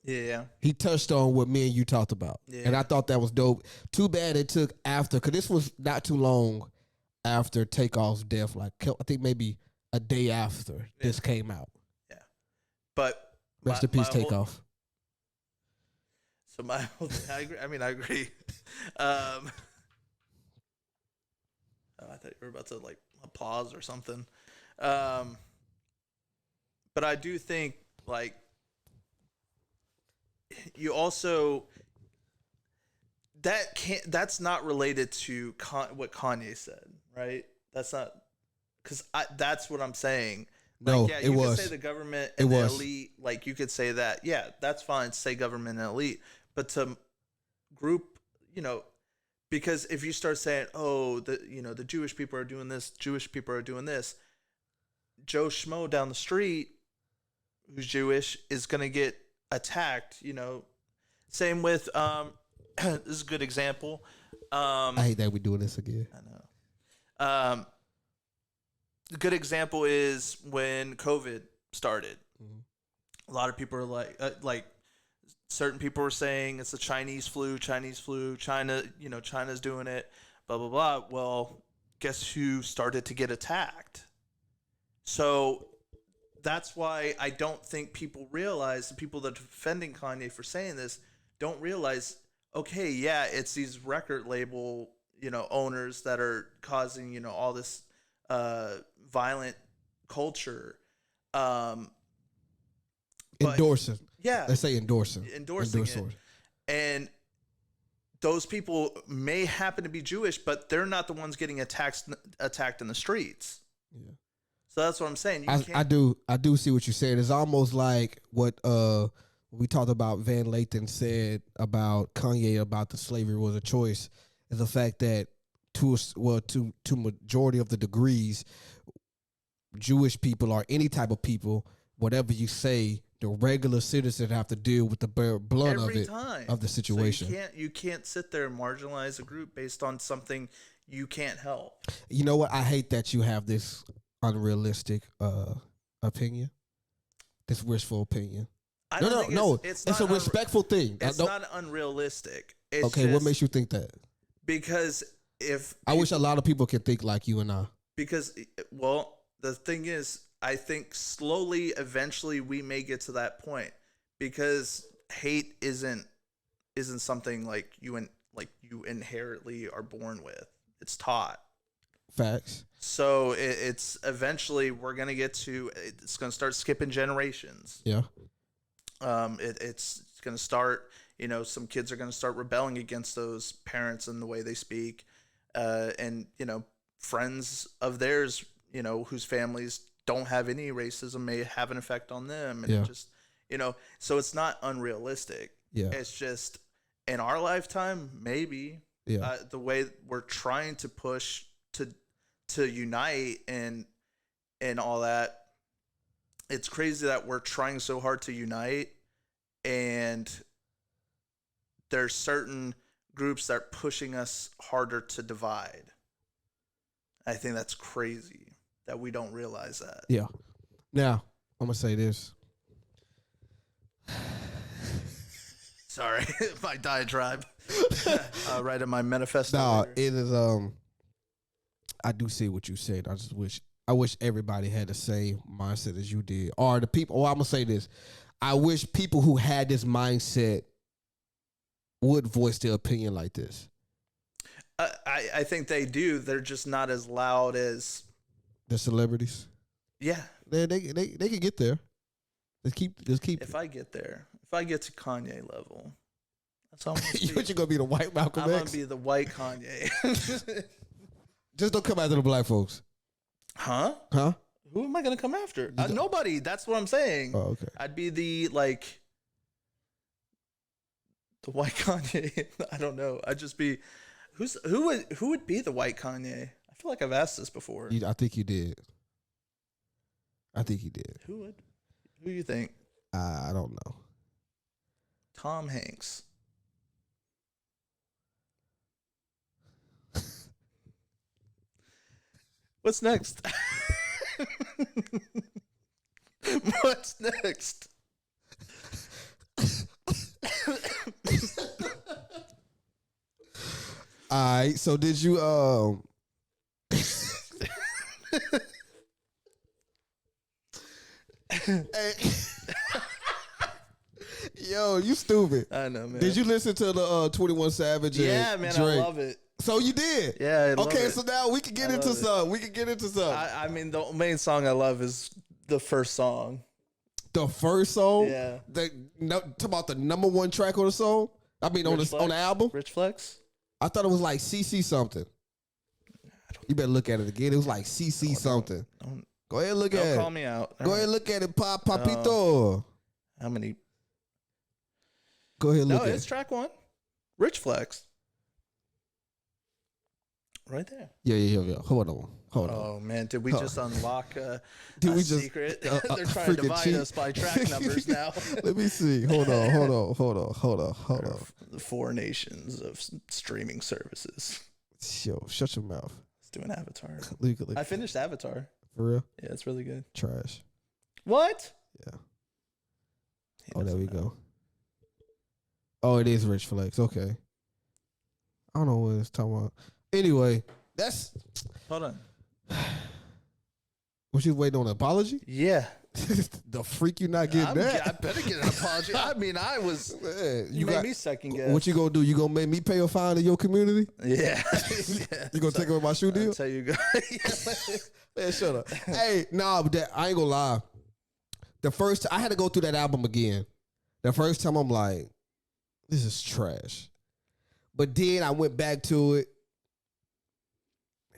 Yeah. he touched on what me and you talked about. Yeah. And I thought that was dope. Too bad it took after, because this was not too long after Takeoff's death. Like, I think maybe a day after this came out. Yeah. But Rest in peace, Takeoff. So my whole thing, I agree. Oh, I thought you were about to like pause or something. But I do think like you also that's not related to what Kanye said, right? That's not because that's what I'm saying. No, like, yeah, it was. You could say the government and the elite, like you could say that. Yeah, that's fine. Say government and elite, but to group, because if you start saying, oh, the Jewish people are doing this, Jewish people are doing this, Joe Schmo down the street, who's Jewish, is gonna get attacked. Same with this is a good example. I hate that we're doing this again. I know. A good example is when COVID started. Mm-hmm. A lot of people are like certain people were saying it's the Chinese flu, China, China's doing it, blah, blah, blah. Well, guess who started to get attacked? So that's why I don't think people realize, the people that are defending Kanye for saying this don't realize, okay, yeah, it's these record label, owners that are causing, all this violent culture. Endorsing. Yeah. Let's say endorsing It. And those people may happen to be Jewish, but they're not the ones getting attacked in the streets. Yeah. So that's what I'm saying. I do see what you're saying. It's almost like what we talked about Van Lathan said about Kanye about the slavery was a choice, is the fact that to majority of the degrees, Jewish people or any type of people, whatever you say, the regular citizen have to deal with the blunt of it, of the situation. So you can't sit there and marginalize a group based on something you can't help. You know what? I hate that you have this unrealistic opinion, this wishful opinion. No. It's a respectful thing. It's not unrealistic. It's okay, what makes you think that? Because I wish a lot of people could think like you and I. Because, well, the thing is, I think slowly, eventually, we may get to that point, because hate isn't something like you inherently are born with. It's taught. Facts. So it's eventually we're gonna get to, it's gonna start skipping generations. Yeah. It's gonna start. Some kids are gonna start rebelling against those parents and the way they speak, and friends of theirs, whose families don't have any racism may have an effect on them, and it just, so it's not unrealistic. Yeah. It's just in our lifetime, maybe. Yeah. The way we're trying to push to unite and all that, it's crazy that we're trying so hard to unite, and there's certain groups that are pushing us harder to divide. I think that's crazy that we don't realize that. Yeah. Now, I'm going to say this. Sorry, my diatribe. Right in my manifesto. No, later. it is, I do see what you said. I wish everybody had the same mindset as you did. Or the people, I'm going to say this. I wish people who had this mindset would voice their opinion like this. I think they do. They're just not as loud as The celebrities. Yeah. They can get there. Just keep. If I get there, if I get to Kanye level, that's how I'm gonna You're gonna be the white Malcolm I'm X. gonna be the white Kanye. Just don't come after the black folks. Huh? Who am I gonna come after? Nobody. That's what I'm saying. Oh, okay. I'd be the white Kanye. I don't know. I'd just be who would be the white Kanye? I feel like I've asked this before. I think you did. Who would? Who do you think? I don't know. Tom Hanks. What's next? What's next? All right. So did you Hey. Yo, you stupid. I know, man. Did you listen to the 21 Savage? Yeah, and man, Drake? I love it. So you did? Yeah. I love Okay, it. so now we can get into something. I mean, the main song I love is the first song. The first song? Yeah. Talk about the number one track on the song? I mean, on the album? Rich Flex? I thought it was like CC something. You better look at it again. It was like CC something. Go ahead and look at it. Don't call me out. Go ahead and look at it, Papito. How many? Go ahead and look No, at it's it. track one. Rich Flex. Right there. Yeah. Hold on. Oh, man. Did we just unlock a secret? They're trying to freaking divide cheat. us by track numbers now. Let me see. Hold on. The 4 nations of streaming services. Yo, shut your mouth. Let's do an Avatar. Look. I finished Avatar. For real? Yeah, it's really good. Trash. What? Yeah. Oh, there we go. Oh, it is Rich Flex. Okay. I don't know what it's talking about. Anyway, that's. Hold on. Was you waiting on an apology? Yeah. The freak you not getting that? I better get an apology. I mean, I was. Man, You made me second guess. What you gonna do? You gonna make me pay a fine in your community? Yeah. You gonna take away my shoe deal? I'll tell you guys. Man, shut up. Hey, nah, but I ain't gonna lie. I had to go through that album again. The first time I'm like, this is trash. But then I went back to it,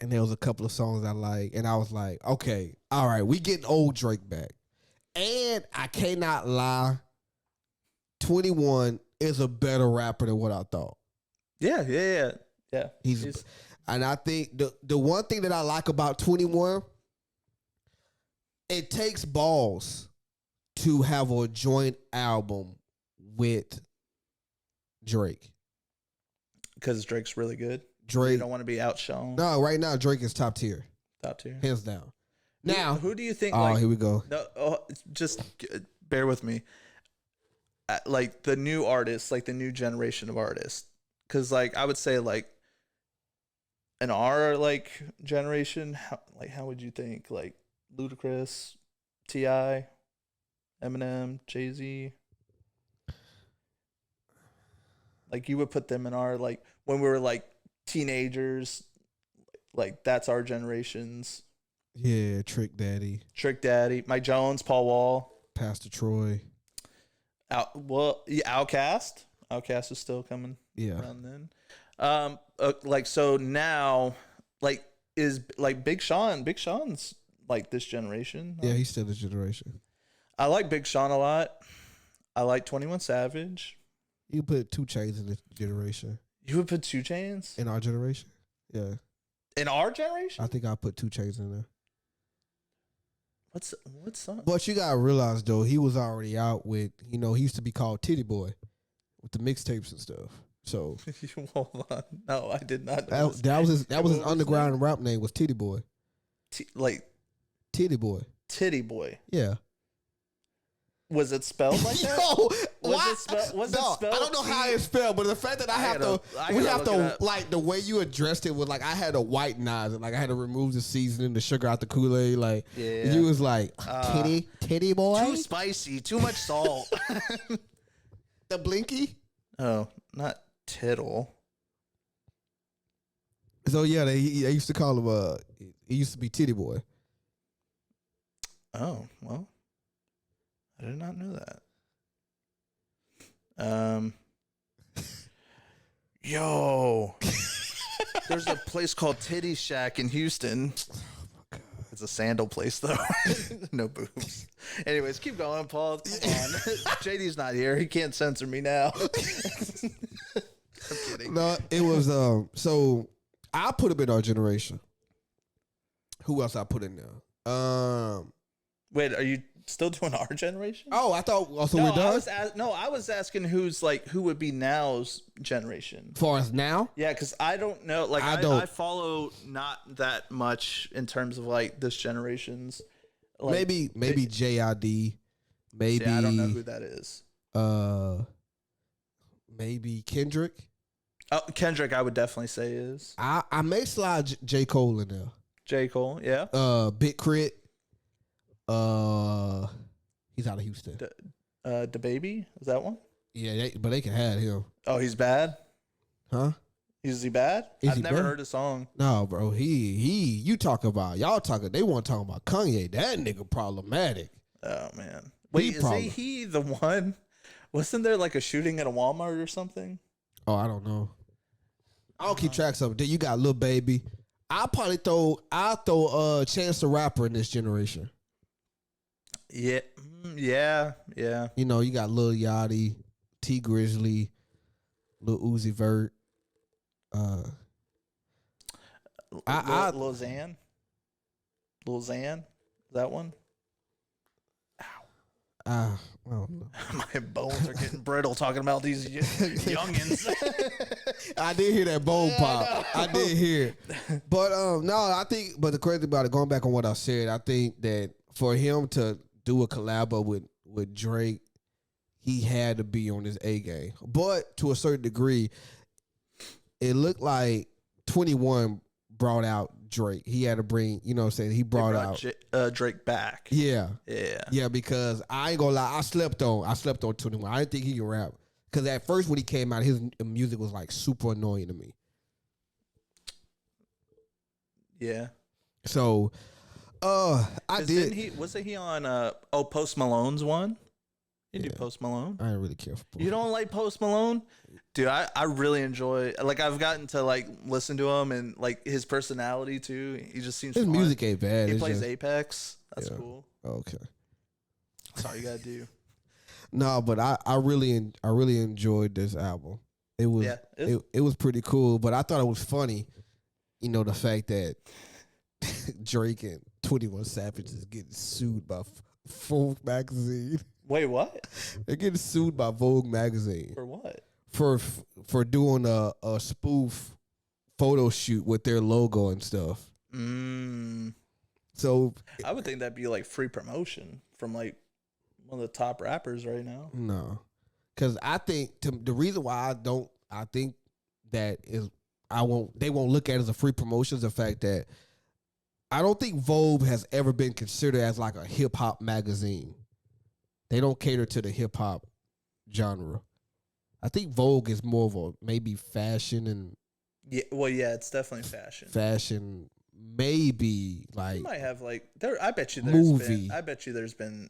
and there was a couple of songs I like, and I was like, okay, all right, we getting old Drake back. And I cannot lie, 21 is a better rapper than what I thought. Yeah. He's and I think the one thing that I like about 21, it takes balls to have a joint album with Drake. Because Drake's really good. Drake. You don't want to be outshone. No, right now Drake is top tier, Top tier. hands down. Now, who do you think? oh, here we go. No, just bear with me. Like the new artists, like the new generation of artists, because like I would say like in our like generation, how would you think? Like Ludacris, T.I., Eminem, Jay-Z. Like you would put them in our like when we were like teenagers, like that's our generations. Yeah, Trick Daddy, Mike Jones, Paul Wall, Pastor Troy. Outkast. Outkast is still coming. Yeah. Around then. Like so now, like is like Big Sean. Big Sean's like this generation. Yeah, he's still this generation. I like Big Sean a lot. I like 21 Savage. You put 2 Chainz in this generation. You would put 2 Chainz In our generation? Yeah. in our generation. I think I put 2 Chainz in there. What's song? But you gotta realize though, he was already out with, he used to be called Titty Boy with the mixtapes and stuff. So Hold on. No, I did not know this. that was his What was underground rap name was Titty Boy. Like Titty Boy. Titty Boy. Yeah. Was it spelled like that? Yo, Was it spelled? I don't know how it's spelled, but the fact that I gotta look it up. like the way you addressed it was like I had to whitenize it, like I had to remove the seasoning, the sugar out the Kool-Aid, like Yeah. you was like titty boy, Too spicy. Too much salt. the blinky. Oh, not tittle. So yeah, they used to call him he used to be Titty Boy. Oh, well. I did not know that. Yo. There's a place called Titty Shack in Houston. It's a sandal place, though. No boobs. Anyways, keep going, Paul. Come on. JD's not here. He can't censor me now. I'm kidding. No, it was so I put him in our generation. Who else I put in there? Wait, are you still doing our generation? Oh, I thought also No, we're done. I was asking who would be now's generation. As far as now, Yeah, because I don't know. Like I follow not that much in terms of like this generation's. Like, maybe JID, maybe I don't know who that is. Maybe Kendrick. Oh, Kendrick, I would definitely say is I may slide J. Cole in there. J. Cole. Yeah. Big Crit. He's out of Houston. The baby is that one? Yeah, but they can have him. Oh, he's bad. Huh? Is he bad? Is I've he never bad? heard a song. No, bro. You talk about they want to talk about Kanye. That nigga problematic. Oh man. Wait, is he the one? Wasn't there like a shooting at a Walmart or something? Oh, I don't know. I don't keep track of it. Then you got Lil Baby. I'll throw Chance the Rapper in this generation. Yeah. You got Lil Yachty, T Grizzly, Lil Uzi Vert. Lil Xan. Lil Xan, that one. I don't know. My bones are getting brittle talking about these youngins. I did hear that bone pop. I did hear it. But but the crazy about it, going back on what I said, I think that for him to do a collab with Drake, he had to be on his A game. But to a certain degree, it looked like 21 brought out Drake. He had to bring, he brought out Drake back. Yeah. Yeah. Yeah, because I ain't gonna lie, I slept on 21. I didn't think he could rap. Because at first when he came out, his music was like super annoying to me. Yeah. So I did. Wasn't he on Post Malone's one? You do Post Malone? I didn't really care for Post. You don't like Post Malone? Dude, I really enjoy, like, I've gotten to like listen to him and like his personality too. He just seems His fun. music ain't bad. He It's plays just- Apex. That's Yeah. cool. Okay. That's all you gotta do. No, but I really enjoyed this album. It was Yeah, it was pretty cool, but I thought it was funny, the fact that Drake and 21 Savage is getting sued by Vogue magazine. Wait, what? They're getting sued by Vogue magazine For what? for doing a spoof photo shoot with their logo and stuff. So I would think that'd be like free promotion from like one of the top rappers right now. no, because I think the reason why I think that is they won't look at it as a free promotion. Is the fact that I don't think Vogue has ever been considered as like a hip hop magazine. They don't cater to the hip hop genre. I think Vogue is more of a maybe fashion and it's definitely fashion. Maybe like You might have like there. I bet you there's been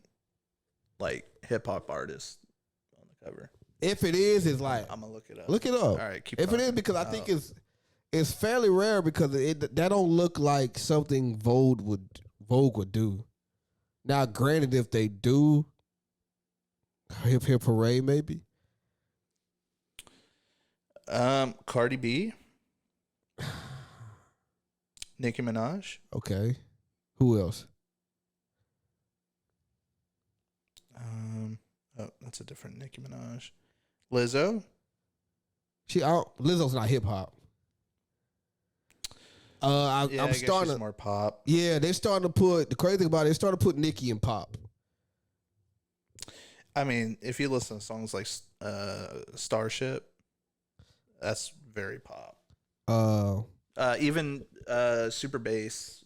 like hip hop artists on the cover. If it is, it's like I'm gonna look it up. Look it up. All right, keep if it is, because I think it's fairly rare because that don't look like something Vogue would do. Now, granted, if they do, Hip Hip Hooray, maybe. Cardi B, Nicki Minaj. Okay, who else? Oh, that's a different Nicki Minaj. Lizzo. Lizzo's not hip hop. I'm starting she's more pop. Yeah, they're starting to put the crazy thing about it. They started to put Nicki in pop. I mean, if you listen to songs like Starship, that's very pop. Even Super Bass.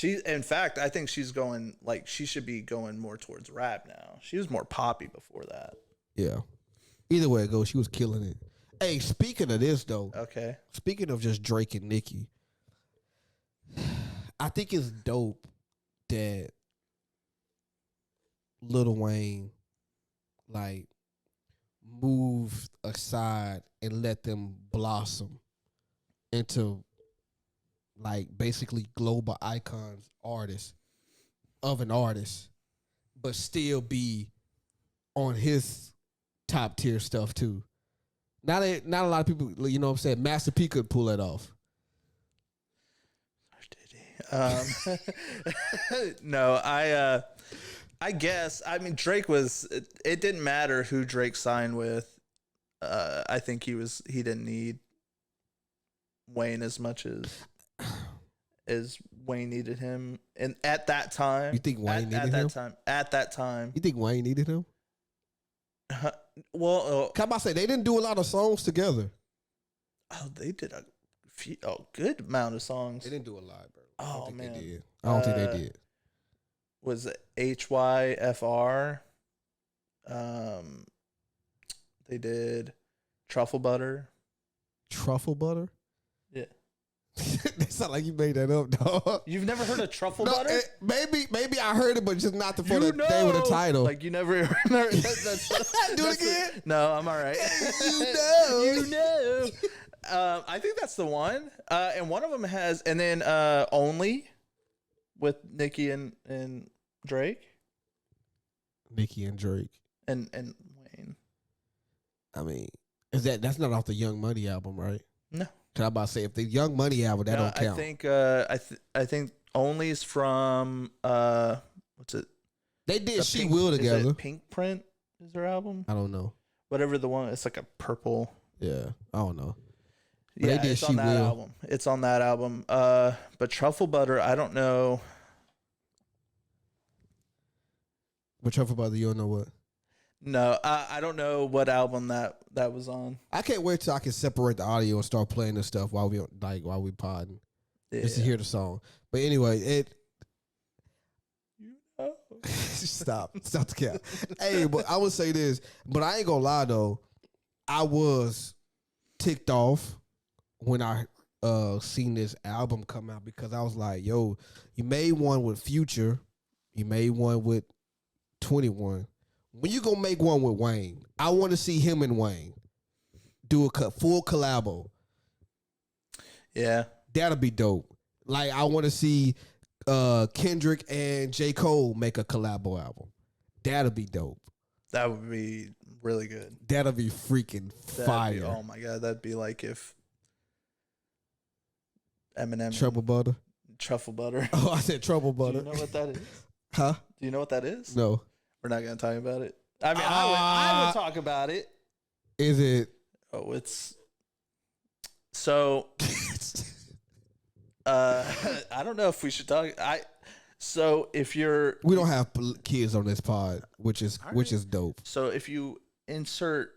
In fact, I think she's going she should be going more towards rap now. She was more poppy before that. Yeah. Either way it goes, she was killing it. Hey, speaking of this though, okay. Speaking of just Drake and Nicki, I think it's dope that Lil Wayne moved aside and let them blossom into basically global icons, artists of an artist, but still be on his top tier stuff too. Not a lot of people, you know what I'm saying? Master P could pull that off. No, I guess. I mean, Drake was. It didn't matter who Drake signed with. I think he didn't need Wayne as much as Wayne needed him, and at that time, you think Wayne needed him? At that time, you think Wayne needed him? Well, come on, say they didn't do a lot of songs together. Oh, they did a good amount of songs. They didn't do a lot, bro. Oh man, they did. I don't think they did. Was it HYFR? They did Truffle Butter. Truffle Butter? Yeah. That sound like you made that up, dog. You've never heard of Truffle Butter? Maybe I heard it, but just not the name of the title. Like you never heard Do it again? No, I'm all right. You know. I think that's the one. And one of them has, and then Only with Nicki and Drake. Nicki and Drake. And Wayne. I mean, that's not off the Young Money album, right? No. Cause I'm about to say if the Young Money album, that don't count. I think Only's from what's it? They did She Will together. Is it Pink Print is their album? I don't know. Whatever the one, it's like a purple. Yeah, I don't know. But Yeah, they did it's She on that Will. album. It's on that album. But Truffle Butter, I don't know. But Truffle Butter, you don't know what? No, I don't know what album that was on. I can't wait till I can separate the audio and start playing this stuff while we podding. Yeah. Just to hear the song. But anyway, stop the cap. Hey, but I would say this, but I ain't gonna lie though, I was ticked off when I seen this album come out because I was like, yo, you made one with Future, you made one with 21. When you gonna make one with Wayne, I want to see him and Wayne do a full collabo. Yeah, that'll be dope. Like I want to see Kendrick and J. Cole make a collabo album. That'll be dope. That would be really good. That'll be freaking fire. Oh my god, that'd be like if Eminem Truffle Butter. Oh, I said Trouble Butter. Do you know what that is? Huh? Do you know what that is? No. We're not gonna talk about it. I mean, I would talk about it. Is it? Oh, it's so. I don't know if we should talk. So if you're, we don't have kids on this pod, which is dope. So if you insert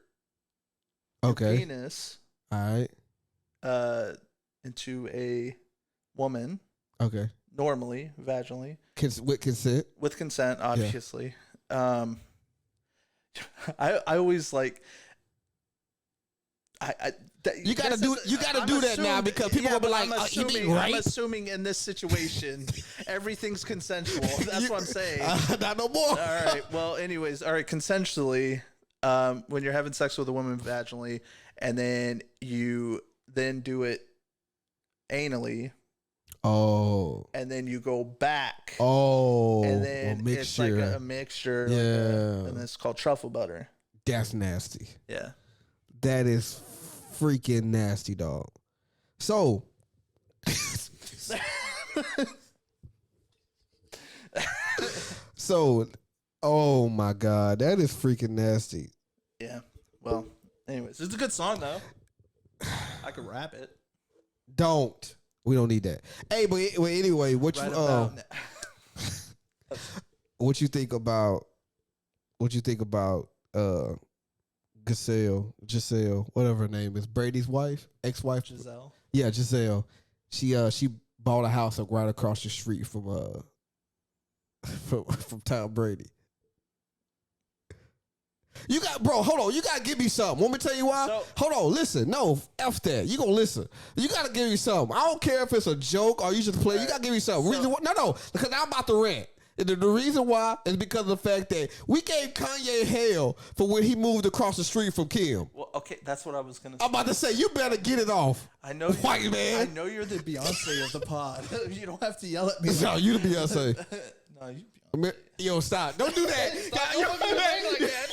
okay penis, all right, into a woman, Okay. normally, vaginally, With consent. with consent, obviously. I always like. You gotta do that now because people will be like, "You mean I'm rape?" assuming in this situation, everything's consensual. That's what I'm saying. Not no more. All right. Well, anyways, all right. Consensually, when you're having sex with a woman vaginally, and then you then do it anally, and then you go back, and then it's like a mixture, and it's called truffle butter. That's nasty. Yeah. That is freaking nasty, dog. So, oh my God, that is freaking nasty. Yeah. Well, anyways, it's a good song though. I could rap it. Don't. We don't need that. Hey, but anyway, what you think about Giselle, whatever her name is, Brady's wife, ex-wife, Giselle. Yeah, Giselle. She bought a house right across the street from Tom Brady. You got, bro, hold on. You got to give me something. Want me to tell you why? Hold on. Listen. No, F that. You going to listen. You got to give me something. I don't care if it's a joke or you just play. You got to give me something. No, because I'm about to rant. The reason why is because of the fact that we gave Kanye hell for when he moved across the street from Kim. Well, okay, that's what I was going to say. I'm about to say, you better get it off. I know, white man. I know you're the Beyonce of the pod. You don't have to yell at me. No, you the Beyonce. No, you Beyonce. Yo, stop. Don't do that. Stop moving your leg like that.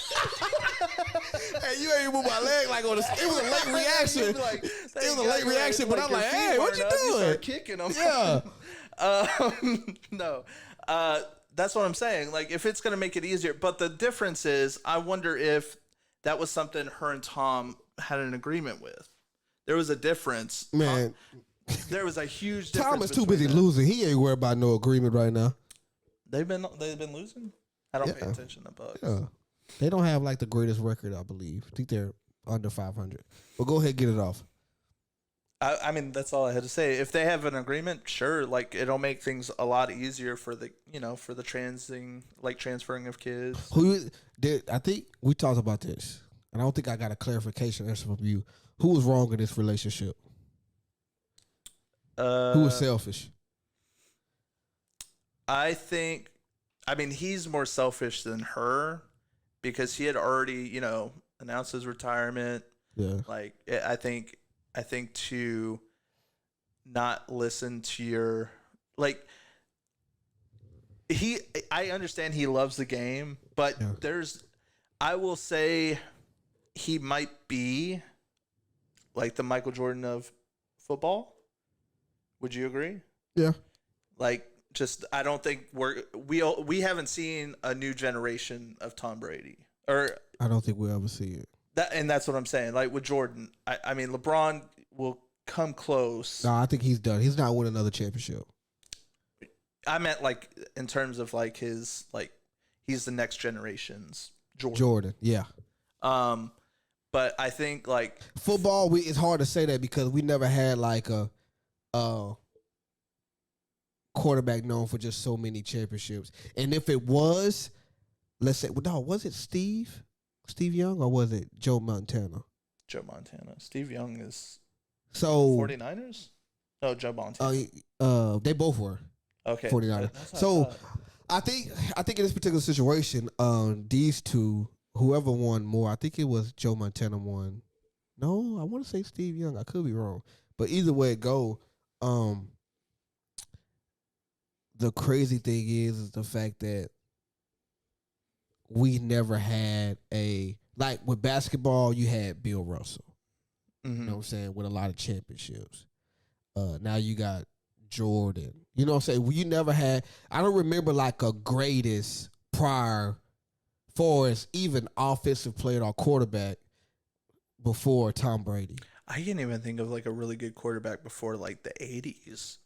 Hey, you ain't move my leg like on this. It was a late reaction. It was a late reaction, but I'm like, hey, what you doing? Start kicking them. Yeah. No. That's what I'm saying. Like, if it's going to make it easier. But the difference is, I wonder if that was something her and Tom had an agreement with. There was a difference. Man. There was a huge difference. Tom is too busy losing. He ain't worried about no agreement right now. They've been losing? I don't pay attention to Bucks. Yeah. They don't have like the greatest record, I believe. I think they're under 500. But go ahead and get it off. I mean, that's all I had to say. If they have an agreement, sure, like it'll make things a lot easier for the transferring of kids. I think we talked about this, and I don't think I got a clarification answer from you. Who was wrong in this relationship? Who was selfish? I mean, he's more selfish than her because he had already, announced his retirement. Yeah. Like, I think to not listen to your, like, I understand he loves the game, but I will say he might be like the Michael Jordan of football. Would you agree? Yeah. Like, I don't think we haven't seen a new generation of Tom Brady, or I don't think we'll ever see it. That's what I'm saying. Like with Jordan, I mean, LeBron will come close. No, I think he's done. He's not winning another championship. I meant like in terms of like his he's the next generation's Jordan. Jordan, yeah. But I think like football, it's hard to say that because we never had like a quarterback known for just so many championships. And if it was, let's say, was it Steve Young, or was it Joe Montana? Joe Montana. Steve Young is 49ers? No, Joe Montana. They both were. Okay. 49ers. So I think in this particular situation, these two, whoever won more, I think it was Joe Montana won. No, I want to say Steve Young. I could be wrong. But either way it go, the crazy thing is the fact that we never had like with basketball, you had Bill Russell. Mm-hmm. You know what I'm saying? With a lot of championships. Now you got Jordan. You know what I'm saying? You never had, I don't remember like a greatest prior for as even offensive player or quarterback before Tom Brady. I can't even think of like a really good quarterback before like the 80s.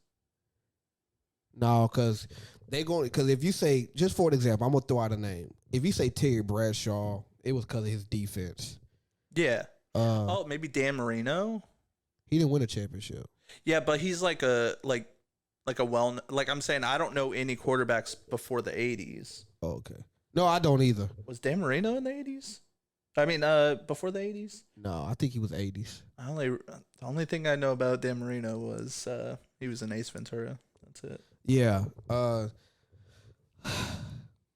No, because if you say, just for an example, I'm going to throw out a name. If you say Terry Bradshaw, it was because of his defense. Yeah. Maybe Dan Marino? He didn't win a championship. Yeah, but he's like a I'm saying I don't know any quarterbacks before the 80s. Oh, okay. No, I don't either. Was Dan Marino in the 80s? I mean, before the 80s? No, I think he was 80s. The only thing I know about Dan Marino was he was in Ace Ventura. That's it. Yeah.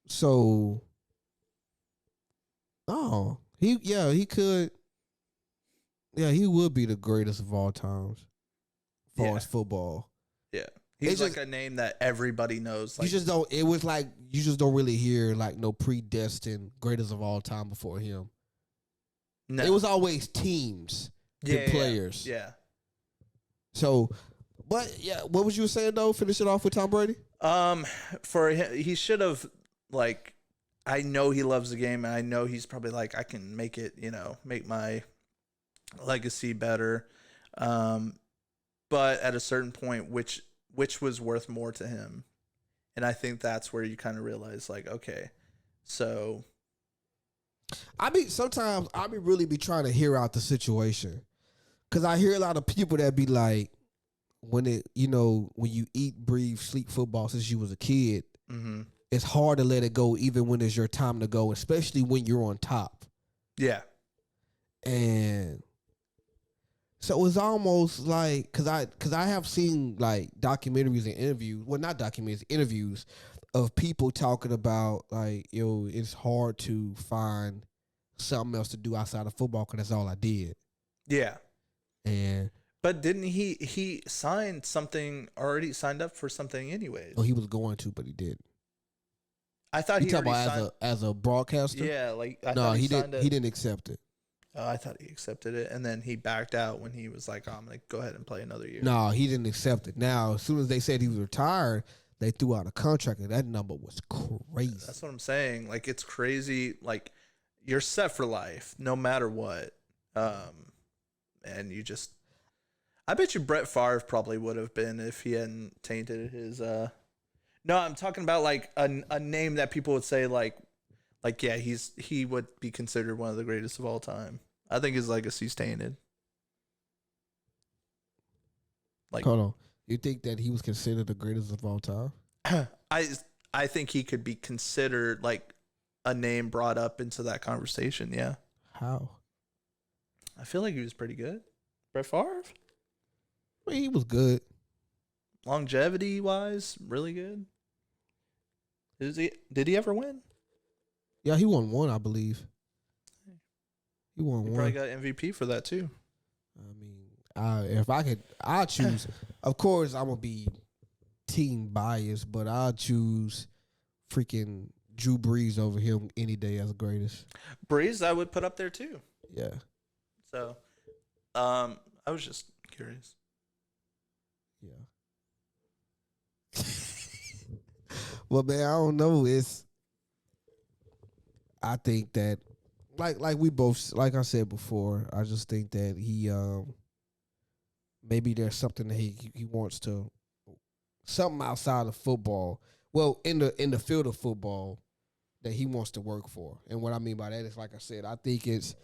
So. Oh, he could. Yeah, he would be the greatest of all times, as far as football. Yeah, he's like a name that everybody knows. Like, you just don't. It was like you just don't really hear like no predestined greatest of all time before him. No. It was always teams and players. Yeah. So, but yeah, what was you saying though? Finish it off with Tom Brady. For him, he should have like. I know he loves the game, and I know he's probably like, I can make it, make my legacy better. But at a certain point, which was worth more to him, and I think that's where you kind of realize, like, okay, so. Sometimes I really be trying to hear out the situation, because I hear a lot of people that be like, when you eat, breathe, sleep football since you was a kid. Mm-hmm. It's hard to let it go even when it's your time to go, especially when you're on top. Yeah. And so it's almost like, cause I have seen like documentaries and interviews, well, not documentaries, interviews of people talking about like, it's hard to find something else to do outside of football because that's all I did. Yeah. But didn't he signed up for something anyways? Oh, he was going to, but he didn't. I thought he talking about as a broadcaster. Yeah, like he didn't. He didn't accept it. Oh, I thought he accepted it, and then he backed out when he was like, "Oh, I'm gonna go ahead and play another year." No, he didn't accept it. Now, as soon as they said he was retired, they threw out a contract, and that number was crazy. That's what I'm saying. Like, it's crazy. Like, you're set for life, no matter what. And you just, I bet you Brett Favre probably would have been if he hadn't tainted his. No, I'm talking about like a name that people would say like yeah, he would be considered one of the greatest of all time. I think his legacy's tainted. Like, hold on, you think that he was considered the greatest of all time? I think he could be considered like a name brought up into that conversation. Yeah. How? I feel like he was pretty good. Brett Favre. I mean, he was good. Longevity wise, really good. Did he ever win? Yeah, he won one, I believe. He won one. Probably got MVP for that too. I mean, if I could, I'd choose. Of course, I'm gonna be team biased, but I'd choose freaking Drew Brees over him any day as the greatest. Brees, I would put up there too. Yeah. So, I was just curious. Yeah. Well, man, I don't know. I think that, like we both, like I said before, I just think that he, maybe there's something that he wants to, something outside of football. Well, in the field of football, that he wants to work for. And what I mean by that is, like I said, I think it's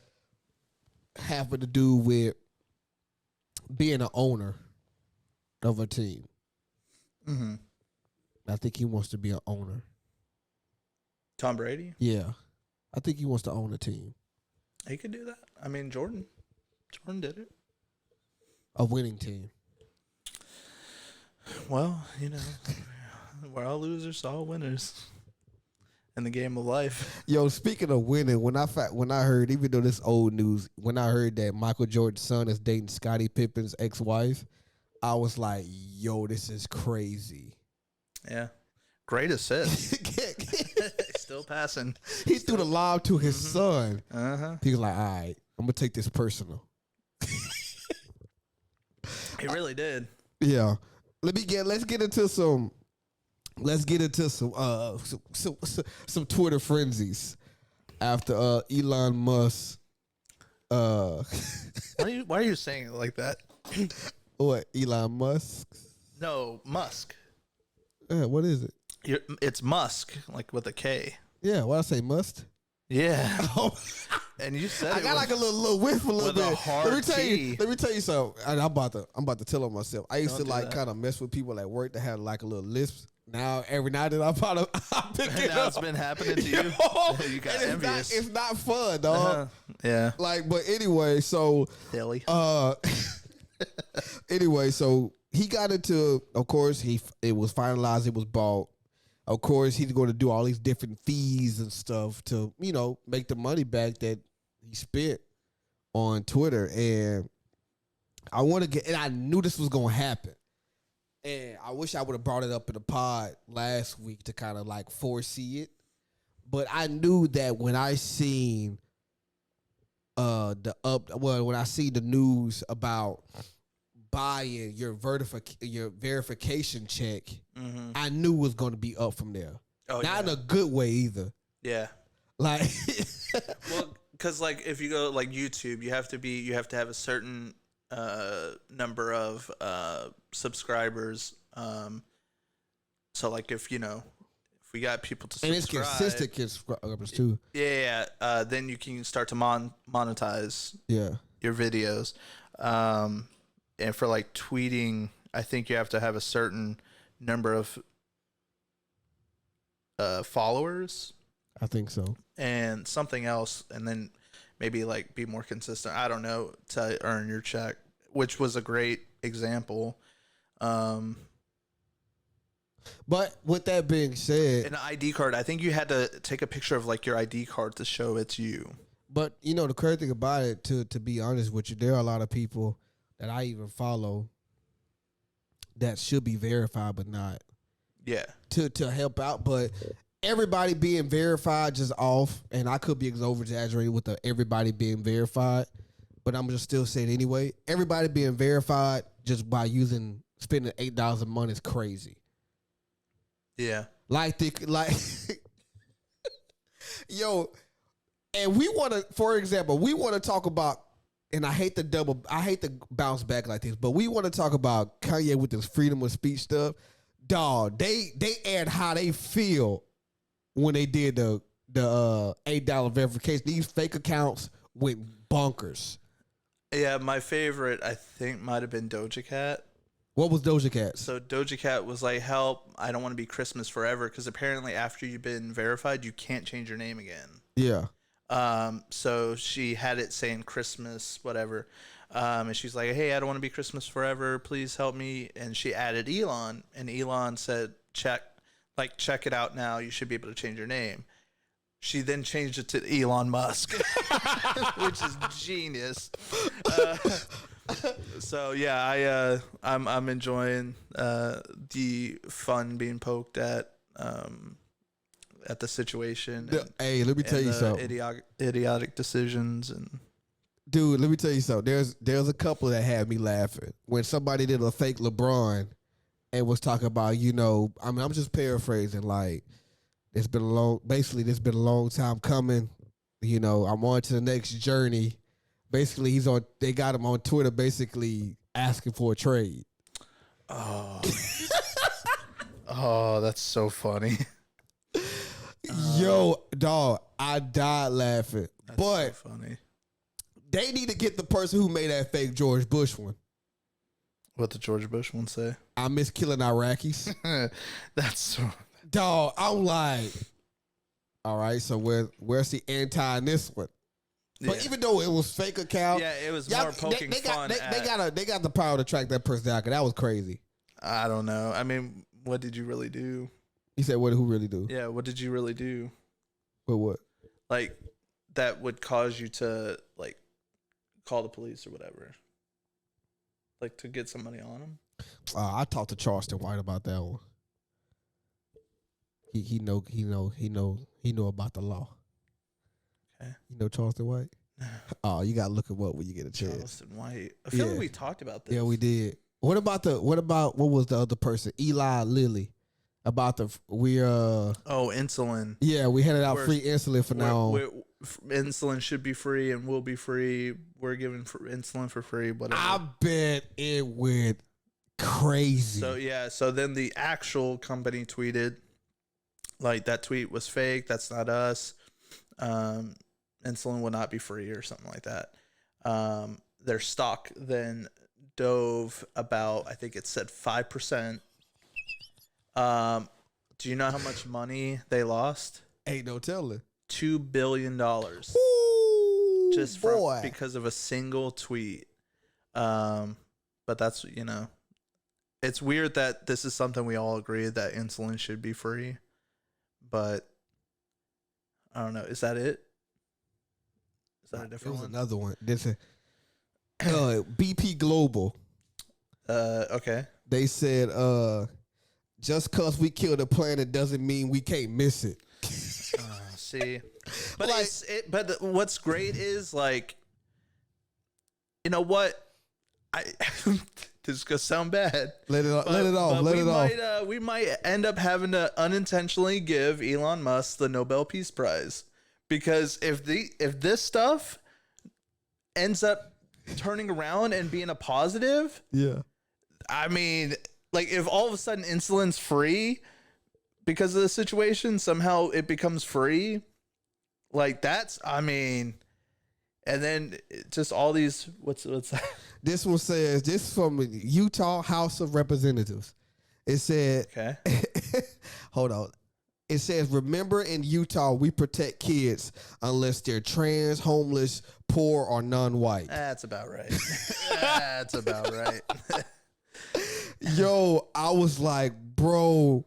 having to do with being an owner of a team. Mm-hmm. I think he wants to be an owner. Tom Brady? Yeah. I think he wants to own a team. He could do that. I mean, Jordan did it. A winning team. Well, we're all losers, all winners in the game of life. Yo, speaking of winning, when I heard, even though this old news, when I heard that Michael Jordan's son is dating Scottie Pippen's ex-wife, I was like, yo, this is crazy. Yeah. Great assist. Still passing. He threw the lob to his son. Uh-huh. He was like, all right, I'm going to take this personal. He really did. Yeah. Let's get into some Twitter frenzies after Elon Musk. Why are you saying it like that? What, Elon Musk? No, Musk. What is it? It's Musk, like with a K. Yeah, why I say must? Yeah. Oh. And you said I got like a little whiff a little with a bit. hard Let me tell you something. And I'm about to tell on myself. I used Don't to do like that. kind of mess with people at work that had like a little lisp. Now every night that I pick it now up. it's been happening to you. You got And envious. it's not fun, dog. Yeah. Like, but anyway, so Silly. anyway, so he got into. Of course, it was finalized. It was bought. Of course, he's going to do all these different fees and stuff to make the money back that he spent on Twitter. And I knew this was going to happen. And I wish I would have brought it up in the pod last week to kind of like foresee it. But I knew that when I seen when I see the news about buying your verification check, I knew it was going to be up from there. Oh, Not in a good way either. Yeah. Like, Well, because like if you go like YouTube, you have to have a certain number of subscribers. So like if we got people to subscribe, and it's consistent subscribers too. Yeah. Then you can start to monetize Yeah. your videos. And for like tweeting, I think you have to have a certain number of followers I think so. and something else, and then maybe like be more consistent. I don't know, to earn your check, which was a great example. But with that being said, An ID card. I think you had to take a picture of like your ID card to show it's you. but the crazy thing about it, to be honest with you, there are a lot of people that I even follow that should be verified but not. Yeah. To help out, but everybody being verified just off, and I could be over exaggerating with the everybody being verified, but I'm just still saying anyway. Everybody being verified just by spending $8 a month is crazy. Yeah. Yo, and we want to, for example, we want to talk about, and I hate to bounce back like this, but we want to talk about Kanye with this freedom of speech stuff. Dog, they aired how they feel when they did the $8 verification. These fake accounts went bonkers. Yeah, my favorite I think might have been Doja Cat. What was Doja Cat? So Doja Cat was like, "Help! I don't want to be Christmas forever," because apparently after you've been verified, you can't change your name again. Yeah. So she had it saying Christmas, whatever. And she's like, "Hey, I don't want to be Christmas forever. Please help me." And she added Elon, and Elon said, check it out now. You should be able to change your name. She then changed it to Elon Musk, which is genius. So yeah, I'm enjoying the fun being poked at the situation. Hey, let me tell you something. Idiotic decisions and. Dude, let me tell you something. There's a couple that had me laughing when somebody did a fake LeBron and was talking about, I'm just paraphrasing, like, this been a long time coming. I'm on to the next journey. Basically, they got him on Twitter basically asking for a trade. Oh. Oh, that's so funny. Yo, dog, I died laughing. That's but so funny. They need to get the person who made that fake George Bush one. What did George Bush one say? I miss killing Iraqis. That's so. Dog, I'm like, all right, so where's the anti in this one? But even though it was fake account, Yeah, it was more poking fun. They got the power to track that person down. 'Cause that was crazy. I don't know. I mean, what did you really do? He said, "What? Who really do? Yeah, what did you really do? But what? Like, that would cause you to like call the police or whatever, like to get somebody on them." I talked to Charleston White about that one. He know about the law. Okay. You know Charleston White? Oh, you gotta look him up when you get a chance. Charleston White. I feel like we talked about this. Yeah, we did. What about what was the other person? Eli Lilly. About insulin. Yeah, we handed out free insulin for now on. Insulin should be free and will be free. We're giving insulin for free. Whatever. I bet it went crazy. So then the actual company tweeted, like, that tweet was fake. That's not us. And insulin would not be free or something like that. Their stock then dove about, I think it said 5%. Do you know how much money they lost? Ain't no telling. $2 billion. Ooh, Just boy. because of a single tweet. But that's, it's weird that this is something we all agree that insulin should be free. But I don't know. Is that it? Is that a There different was one? another one. This is BP Global. Okay. They said, just because we kill the planet doesn't mean we can't miss it. See, but Like- but what's great is like, you know what? This is gonna sound bad. Let it off. But Let it off. we might end up having to unintentionally give Elon Musk the Nobel Peace Prize, because if this stuff ends up turning around and being a positive, Yeah. I mean, like if all of a sudden insulin's free because of the situation, somehow it becomes free, like that's, I mean, and then just all these, what's that? This one says, this is from Utah House of Representatives. It said, Okay. hold on. It says, remember in Utah, we protect kids unless they're trans, homeless, poor, or non-white. That's about right. That's about right. Yo, I was like, bro,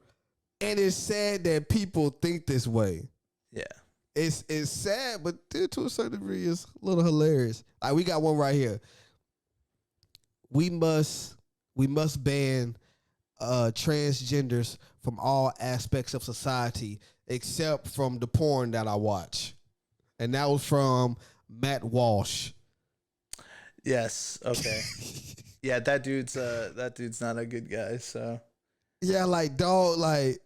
and it's sad that people think this way. Yeah. It's sad, but to a certain degree, it's a little hilarious. Like, we got one right here. We must ban transgenders from all aspects of society except from the porn that I watch. And that was from Matt Walsh. Yes. Okay. Yeah, that dude's not a good guy. So Yeah, like, dog, like,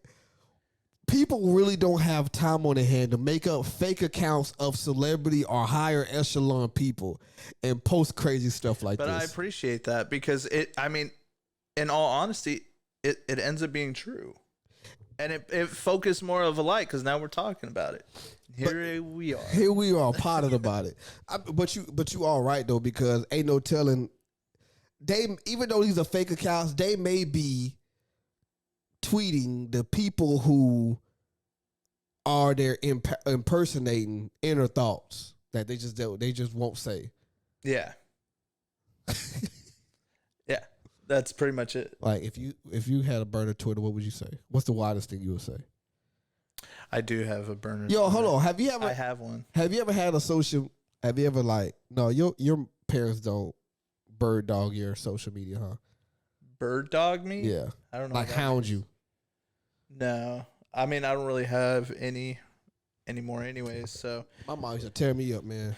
people really don't have time on their hand to make up fake accounts of celebrity or higher echelon people and post crazy stuff like but I this. appreciate that, because I mean, in all honesty, it ends up being true. And it focused more of a light, because now we're talking about it. Here we are. Here we are, potted about it. But you all right though, because ain't no telling. Even though these are fake accounts, they may be tweeting the people who are there impersonating inner thoughts that they just won't say. Yeah. Yeah. That's pretty much it. Like if you had a burner Twitter, what would you say? What's the wildest thing you would say? I do have a burner. Yo, hold on. I Have have one. you ever had a social? Have you ever no? Your parents don't bird dog your social media, huh? Bird dog me? Yeah, I don't know. like what that hound means. you. No. I mean, I don't really have any anymore anyways, so. My mom used to tear me up, man.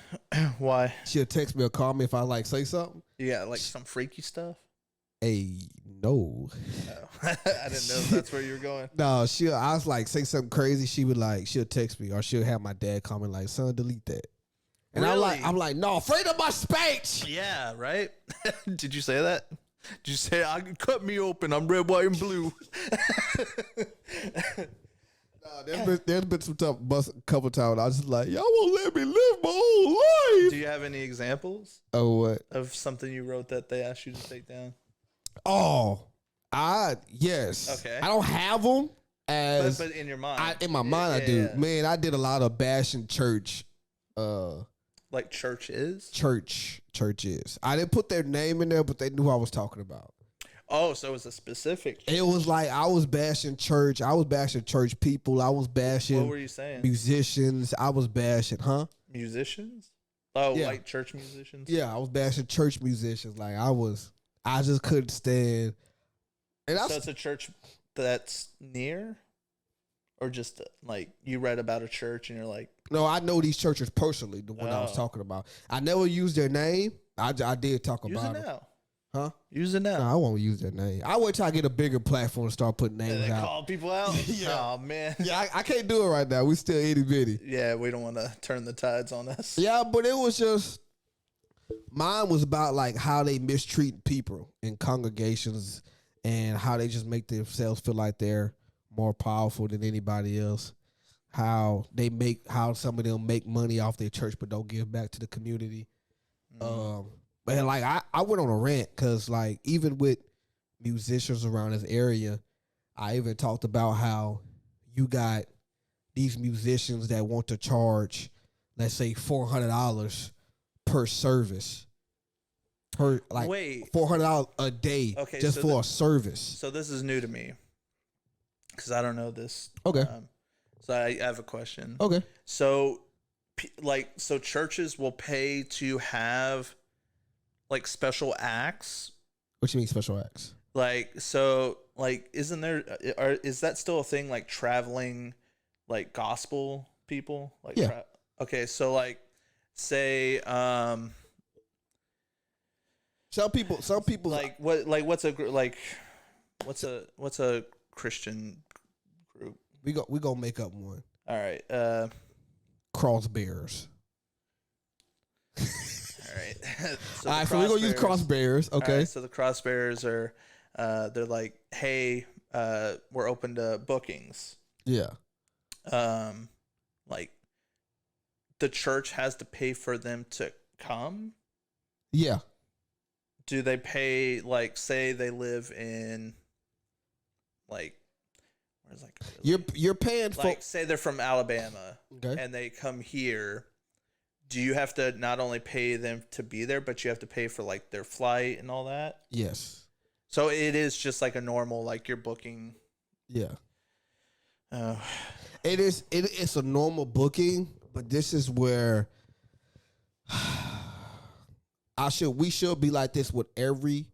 Why? She'll text me or call me if I like say something. You got like some freaky stuff? Hey, no. Oh. I didn't know if that's where you were going. No, I was like, say something crazy. She'll text me or she'll have my dad comment like, son, delete that. And Really? I'm like, no, afraid of my speech. Yeah, right? Did you say that? Did you say, cut me open, I'm red, white, and blue? There's been some tough bust a couple times. I was just like, y'all won't let me live my whole life. Do you have any examples Oh, what? of something you wrote that they asked you to take down? Oh, yes. Okay. I don't have them as But in your mind. in my mind I Yeah, do. yeah. Man, I did a lot of bashing church. Like church is? Churches. I didn't put their name in there, but they knew who I was talking about. Oh, so it's a specific church. It was like I was bashing church. I was bashing church people. I was bashing What were you saying? musicians. I was bashing, Musicians? Oh, Yeah. like church musicians? Yeah, I was bashing church musicians. Like I just couldn't stand. And So it's a church that's near? Or just like you read about a church and you're like, no, I know these churches personally. The one I was Oh. talking about. I never used their name. I did talk use about it it. now. Huh? Use it now. No, I won't use their name. I wait till I get a bigger platform and start putting And names they out. call people out? Yeah. Oh, man. Yeah, I can't do it right now. We still itty bitty. Yeah, we don't want to turn the tides on us. Yeah, but it was just mine was about like how they mistreat people in congregations and how they just make themselves feel like they're more powerful than anybody else. how some of them make money off their church but don't give back to the community. But like I went on a rant because like even with musicians around this area, I even talked about how you got these musicians that want to charge, let's say $400 per service. Per like $400 a day just for a service. So this is new to me because I don't know this. Okay. So I have a question. Okay. So so churches will pay to have like special acts. What you mean special acts? Like isn't there is that still a thing, like traveling like gospel people? Like yeah. Okay, so like say some people like what's a Christian group? We gonna make up one. All right. Cross bearers. All right. All right, so we're gonna use cross bearers. Okay. Right, so the cross bearers are they're like, hey, we're open to bookings. Yeah. Like the church has to pay for them to come? Yeah. Do they pay, like, say they live in like where's like you're paying for, like, say they're from Alabama, okay, and they come here. Do you have to not only pay them to be there, but you have to pay for like their flight and all that? Yes. So it is just like a normal, like you're booking. Yeah. It's a normal booking, but this is where we should be like this with every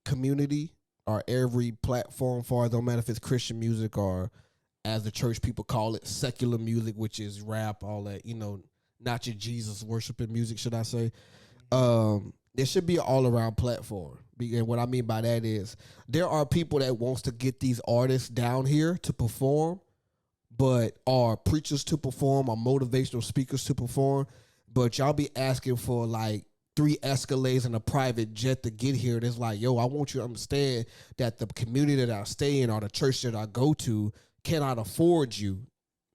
community or every platform, for it don't matter if it's Christian music or, as the church people call it, secular music, which is rap, all that, not your Jesus worshiping music, should I say. There should be an all-around platform. And what I mean by that is there are people that wants to get these artists down here to perform, but are preachers to perform or motivational speakers to perform, but y'all be asking for like 3 Escalades and a private jet to get here. And it's like, yo, I want you to understand that the community that I stay in or the church that I go to cannot afford you.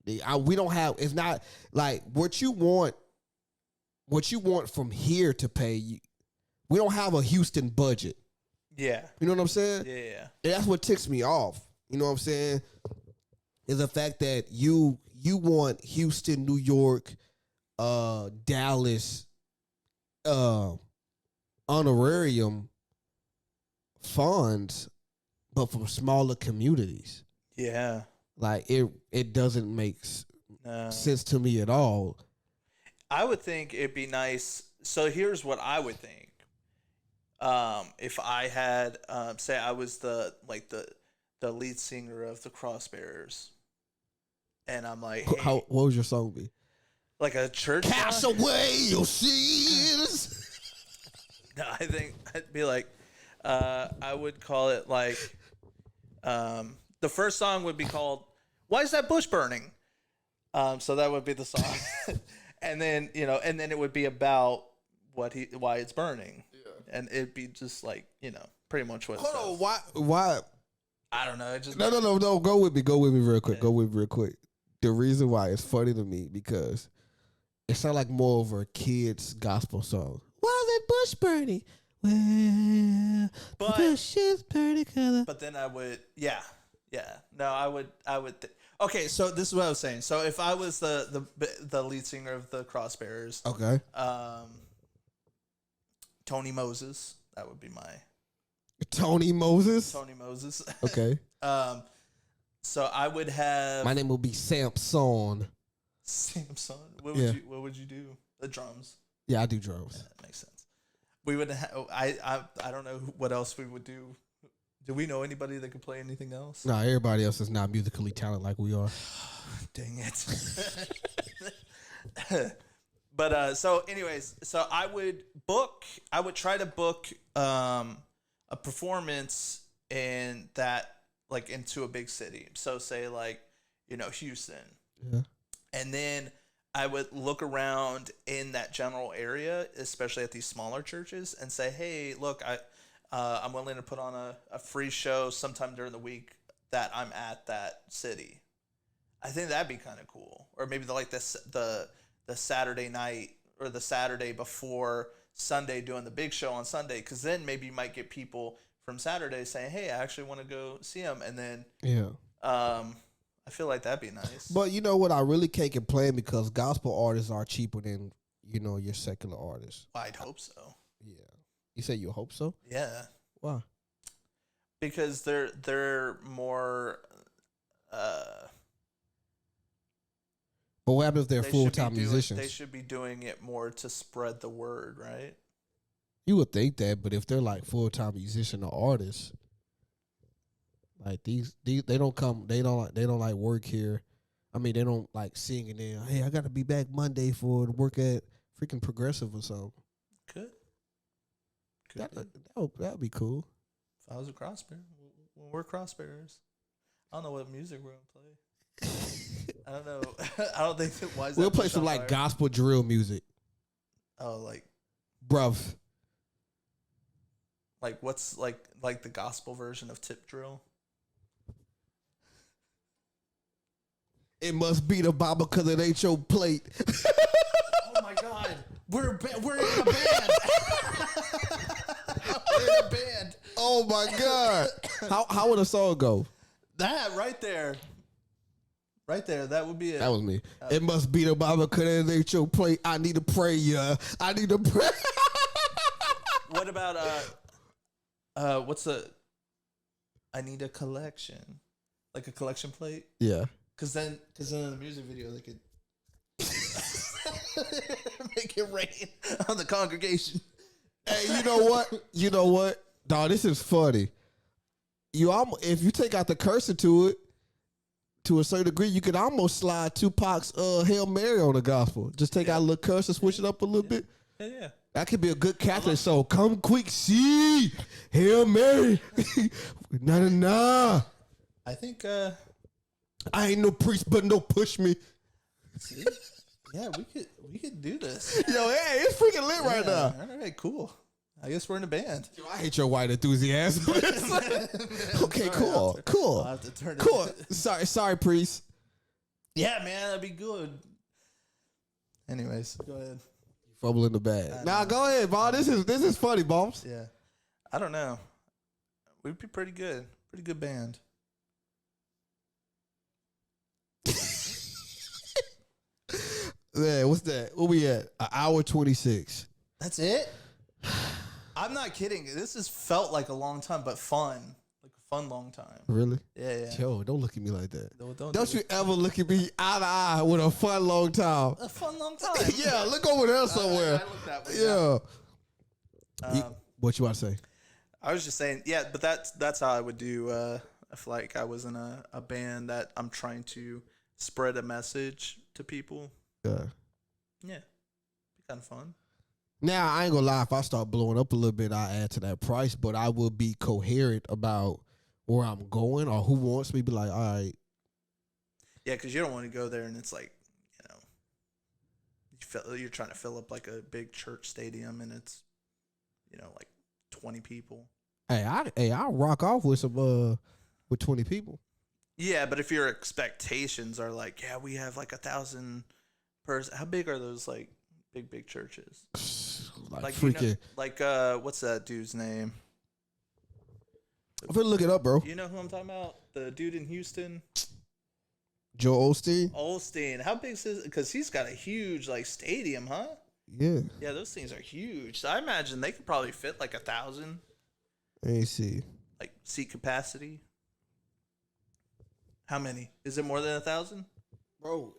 We don't have, it's not like what you want from here to pay you. We don't have a Houston budget. Yeah. You know what I'm saying? Yeah. And that's what ticks me off. You know what I'm saying? Is the fact that you want Houston, New York, Dallas, honorarium funds, but from smaller communities. Yeah. Like it doesn't make sense to me at all. I would think it'd be nice. So here's what I would think. If I had, say I was the lead singer of the Crossbearers, and I'm like, hey, what would your song be? Like a church Cast song? away your sins. No, I think I'd be like, I would call it like, the first song would be called "Why Is That Bush Burning?" So that would be the song, and then it would be about why it's burning, and it'd be just like pretty much what. Hold on, why? I don't know. It just No. Go with me real quick. Yeah. Go with me real quick. The reason why it's funny to me because it sounds like more of a kid's gospel song. Why is that bush burning? Well, the bush is burning color. But then I would, yeah. No, I would. Okay, so this is what I was saying. So if I was the lead singer of the Crossbearers, okay, Tony Moses, that would be my Tony Moses. Okay. So I would have. My name will be Samson. Samson. What would you do? The drums. Yeah, I do drums. Yeah, that makes sense. We would. I don't know what else we would do. Do we know anybody that could play anything else? No, everybody else is not musically talented like we are. Dang it. But so anyways, so I would try to book a performance in that, like, into a big city. So say like, Houston. Yeah. And then I would look around in that general area, especially at these smaller churches, and say, hey, look, I'm willing to put on a free show sometime during the week that I'm at that city. I think that'd be kind of cool. Or maybe the Saturday night or the Saturday before Sunday doing the big show on Sunday, because then maybe you might get people from Saturday saying, "Hey, I actually want to go see him," and then I feel like that'd be nice. But you know what? I really can't complain because gospel artists are cheaper than your secular artists. I'd hope so. Yeah, you say you hope so? Yeah. Why? Because they're more. But what happens if they're They full should be time doing- musicians? They should be doing it more to spread the word, right? You would think that, but if they're like full time musician or artists, like these they don't like work here. I mean, they don't like sing and then, hey, I got to be back Monday to work at freaking Progressive or something. Could That'd be cool. If I was a crossbearer, when we're crossbearers, I don't know what music we're gonna play. I don't know. I don't think that. Why is We'll that play some push on like fire? gospel drill music, Oh, like what's like the gospel version of Tip Drill? It must be the Bible because it ain't your plate. Oh my God, we're in a band. We're in a band. Oh my God. How would a song go? That right there. That would be it. That was me. It must be the Bible because it ain't your plate. I need to pray, yeah. I need to pray. What about what's I need a collection, like a collection plate. Yeah. Cause then in the music video they could make it rain on the congregation. Hey, you know what? Dog, this is funny. If you take out the cursor to it, to a certain degree, you could almost slide Tupac's Hail Mary on the gospel. Just take out a little cursor, switch it up a little bit. Yeah. That could be a good Catholic song. Come quick, see, Hail Mary. Nah. I think I ain't no priest, but don't push me. see? Yeah, we could do this. Yo, hey, it's freaking lit right now. All right, cool. I guess we're in a band. Yo, I hate your white enthusiasm. Okay, cool. I'll have to turn Cool. it. Sorry, priest. Yeah, man, that'd be good. Anyways, go ahead. Fumble in the bag. Nah, go ahead, Bob. This is funny, Bombs. Yeah. I don't know. We'd be pretty good. Pretty good band. Yeah, what's that? What we at? An hour 26. That's it? I'm not kidding. This has felt like a long time, but fun. Like a fun long time. Really? Yeah. Yo, don't look at me like that. No, Don't you ever look at me eye to eye with a fun long time. A fun long time. Yeah, look over there somewhere. I look that way. Yeah. What you want to say? I was just saying, yeah, but that's how I would do if like I was in a band that I'm trying to spread a message to people. Yeah. Yeah. Be kind of fun. Now, I ain't gonna lie, if I start blowing up a little bit, I'll add to that price, but I will be coherent about where I'm going or who wants me. Be like, all right. Yeah, because you don't want to go there and it's like, you're trying to fill up like a big church stadium and it's, like 20 people. I'll rock off with some with 20 people. Yeah, but if your expectations are like, yeah, we have like 1,000 person, how big are those like big churches? Like freaking. What's that dude's name? I'm gonna look it up, bro. You know who I'm talking about? The dude in Houston, Joel Osteen. Olstein. How big is his? Because he's got a huge like stadium, huh? Yeah. Yeah, those things are huge. So I imagine they could probably fit like 1,000. Let me see. Like seat capacity. How many? Is it more than 1,000? Bro,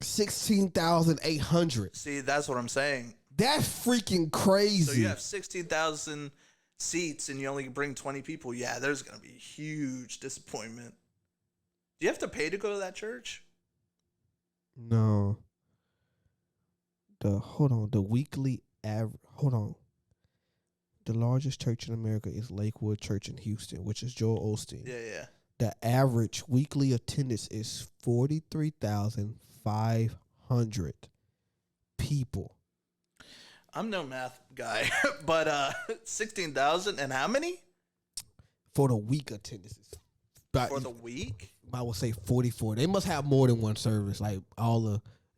16,800. See, that's what I'm saying. That's freaking crazy. So you have 16,000 seats and you only bring 20 people. Yeah, there's going to be huge disappointment. Do you have to pay to go to that church? No. The weekly average. Hold on. The largest church in America is Lakewood Church in Houston, which is Joel Osteen. Yeah. The average weekly attendance is 43,500 people. I'm no math guy, but 16,000 and how many? For the week attendance. For the week? I would say 44. They must have more than one service. Like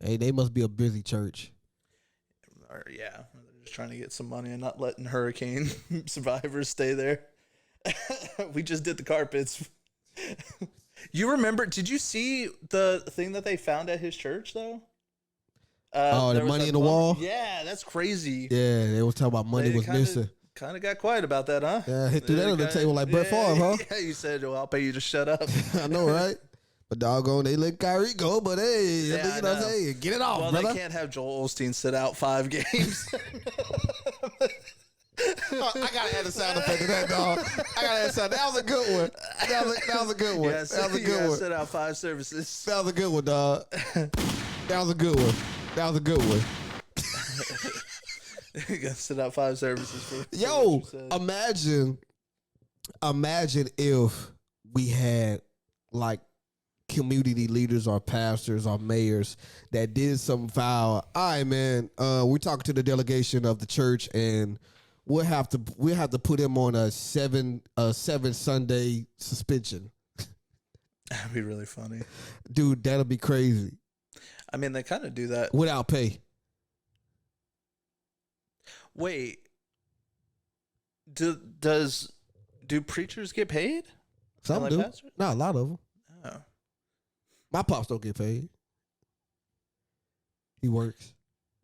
they must be a busy church. Or yeah, they're just trying to get some money and not letting hurricane survivors stay there. We just did the carpets. You remember? Did you see the thing that they found at his church though? The money in the wall. Yeah, that's crazy. Yeah, they was talking about money was missing. Kind of got quiet about that, huh? Yeah, he threw that on the table like Brett Favre, huh? Yeah, you said, well, I'll pay you to shut up. I know, right? But doggone, they let Kyrie go, but hey, Yeah, you know what I'm saying? Get it off, well, brother. they can't have Joel Osteen sit out 5 games. I gotta add a sound effect to that, dog. I gotta add a sound. That was a good one. That was a good one. Yes, that was a good one. Sit out 5 services. That was a good one, dog. That was a good one. That was a good one. You gotta sit out 5 services for Yo, what you said. imagine if we had like community leaders or pastors or mayors that did some foul. All right, man. We're talking to the delegation of the church, and we'll have to put him on a 7 Sunday suspension. That'd be really funny. Dude, that'll be crazy. I mean, they kind of do that. Without pay. Wait, do preachers get paid? Some Like do. pastors? Not a lot of them. Oh. My pops don't get paid. He works.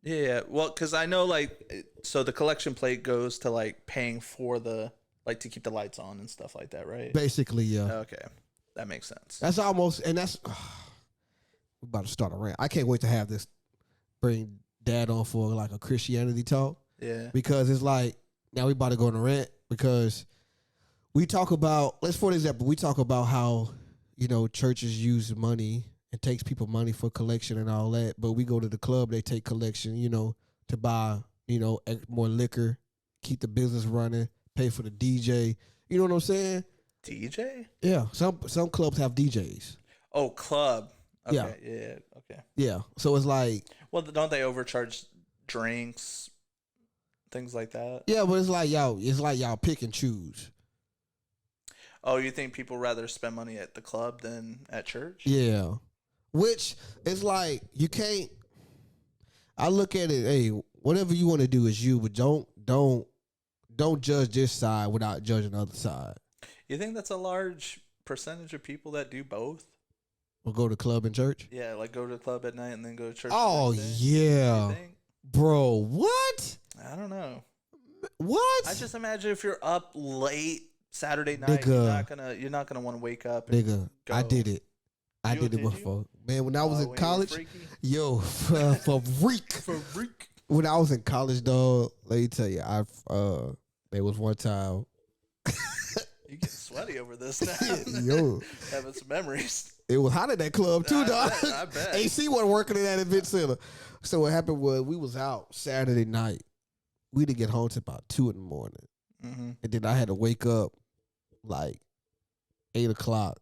Yeah, well, because I know, like, so the collection plate goes to, like, paying for the, like, to keep the lights on and stuff like that, right? Basically, yeah. Okay, that makes sense. That's almost, and that's, we're about to start a rant. I can't wait to have this, bring Dad on for, like, a Christianity talk. Yeah. Because it's like, now we about to go on a rant because we talk about, let's for example, we talk about how, you know, churches use money and takes people money for collection and all that. But we go to the club, they take collection, you know, to buy, you know, more liquor, keep the business running, pay for the DJ. You know what I'm saying? DJ? Yeah. Some clubs have DJs. Oh, club. Okay. Yeah. Yeah. Okay. Yeah. So it's like, Well, don't they overcharge drinks, things like that? yeah, but it's like y'all pick and choose. Oh, you think people rather spend money at the club than at church? Yeah. Which is like, you can't, I look at it, hey, whatever you want to do is you, but don't judge this side without judging the other side. You think that's a large percentage of people that do both? Or go to club and church? Yeah, like go to the club at night and then go to church. Oh, the next day? yeah. You think? Bro, what? I don't know. What? I just imagine if you're up late Saturday night, Nigga. you're not gonna want to wake up. And Nigga, go. I did it. I You did it did you? before. Man, when I was in when you were college, freaky? yo, for freak. When I was in college, dog, let me tell you, there was one time. You get sweaty over this now. Yo, Having some memories. it was hot in that club too, dog. I bet. AC wasn't working in that event center. So what happened was we was out Saturday night. We didn't get home till about 2 in the morning. Mm-hmm. And then I had to wake up like 8 o'clock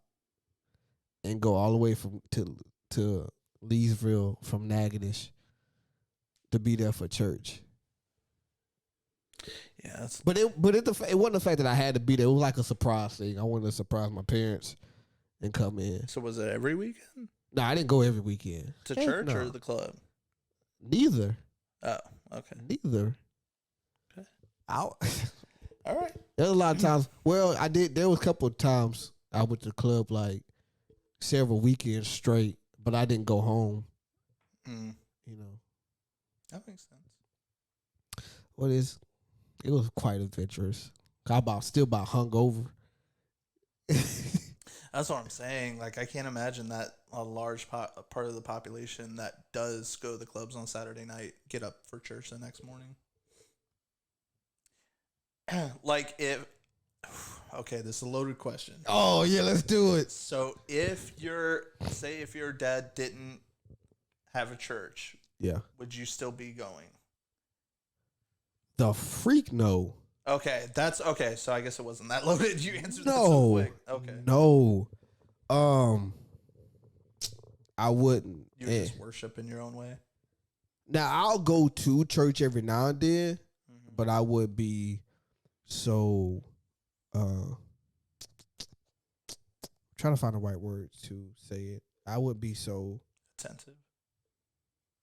and go all the way to Leesville from Natchitoches to be there for church. Yeah, that's, But it wasn't the fact that I had to be there. It was like a surprise thing. I wanted to surprise my parents and come in. so was it every weekend No, I didn't go every weekend. to Heck church no. or the club? Neither. Oh, okay. Neither. Okay. Out. All right. There's a lot of times. Well, I did. There was a couple of times I went to the club like several weekends straight, but I didn't go home. Mm, You know, that makes sense. it was quite adventurous. Still about hungover. That's what I'm saying. Like, I can't imagine that a large part of the population that does go to the clubs on Saturday night get up for church the next morning. Like, okay, this is a loaded question. Oh yeah, let's do it. So if your dad didn't have a church, Yeah. would you still be going? The freak no. Okay, that's okay. So I guess it wasn't that loaded. You answered that so No. quick. Okay. No. I wouldn't. You would just worship in your own way. Now I'll go to church every now and then, Mm-hmm. but I would be so trying to find the right word to say it. I would be so Attentive.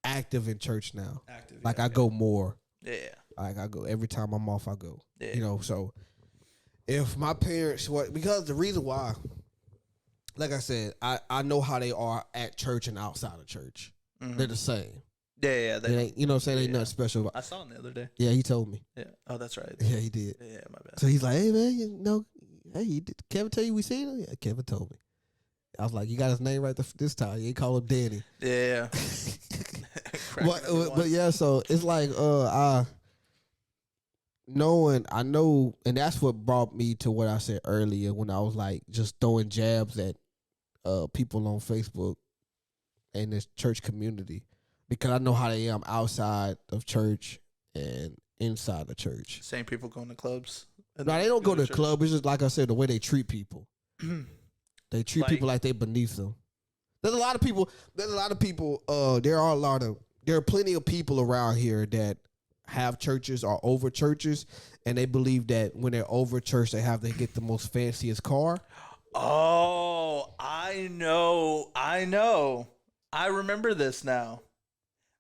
active in church now. Active. Like yeah, I okay. go more. Yeah. Like I go every time I'm off. I go. Yeah. You know. So if my parents, because the reason why, like I said, I know how they are at church and outside of church. Mhm. They're the same. Yeah. They ain't, you know what I'm saying? Ain't Yeah. nothing special about. I saw him the other day. Yeah, he told me. Yeah. Oh, that's right. Yeah, he did. Yeah, my bad. So he's like, hey man, you know, hey, did Kevin tell you we seen him? Yeah, Kevin told me. I was like, you got his name right this time. You ain't call him Danny. Yeah. But yeah, so it's like I know, and that's what brought me to what I said earlier when I was like just throwing jabs at people on Facebook and this church community, because I know how they am outside of church and inside the church. Same people going to clubs. No, they don't go to the church. club. It's just like I said, the way they treat people. They treat Like- people like they beneath them. There's a lot of people. There are plenty of people around here that have churches or over churches, and they believe that when they're over church, they get the most fanciest car. Oh, I know. I remember this now.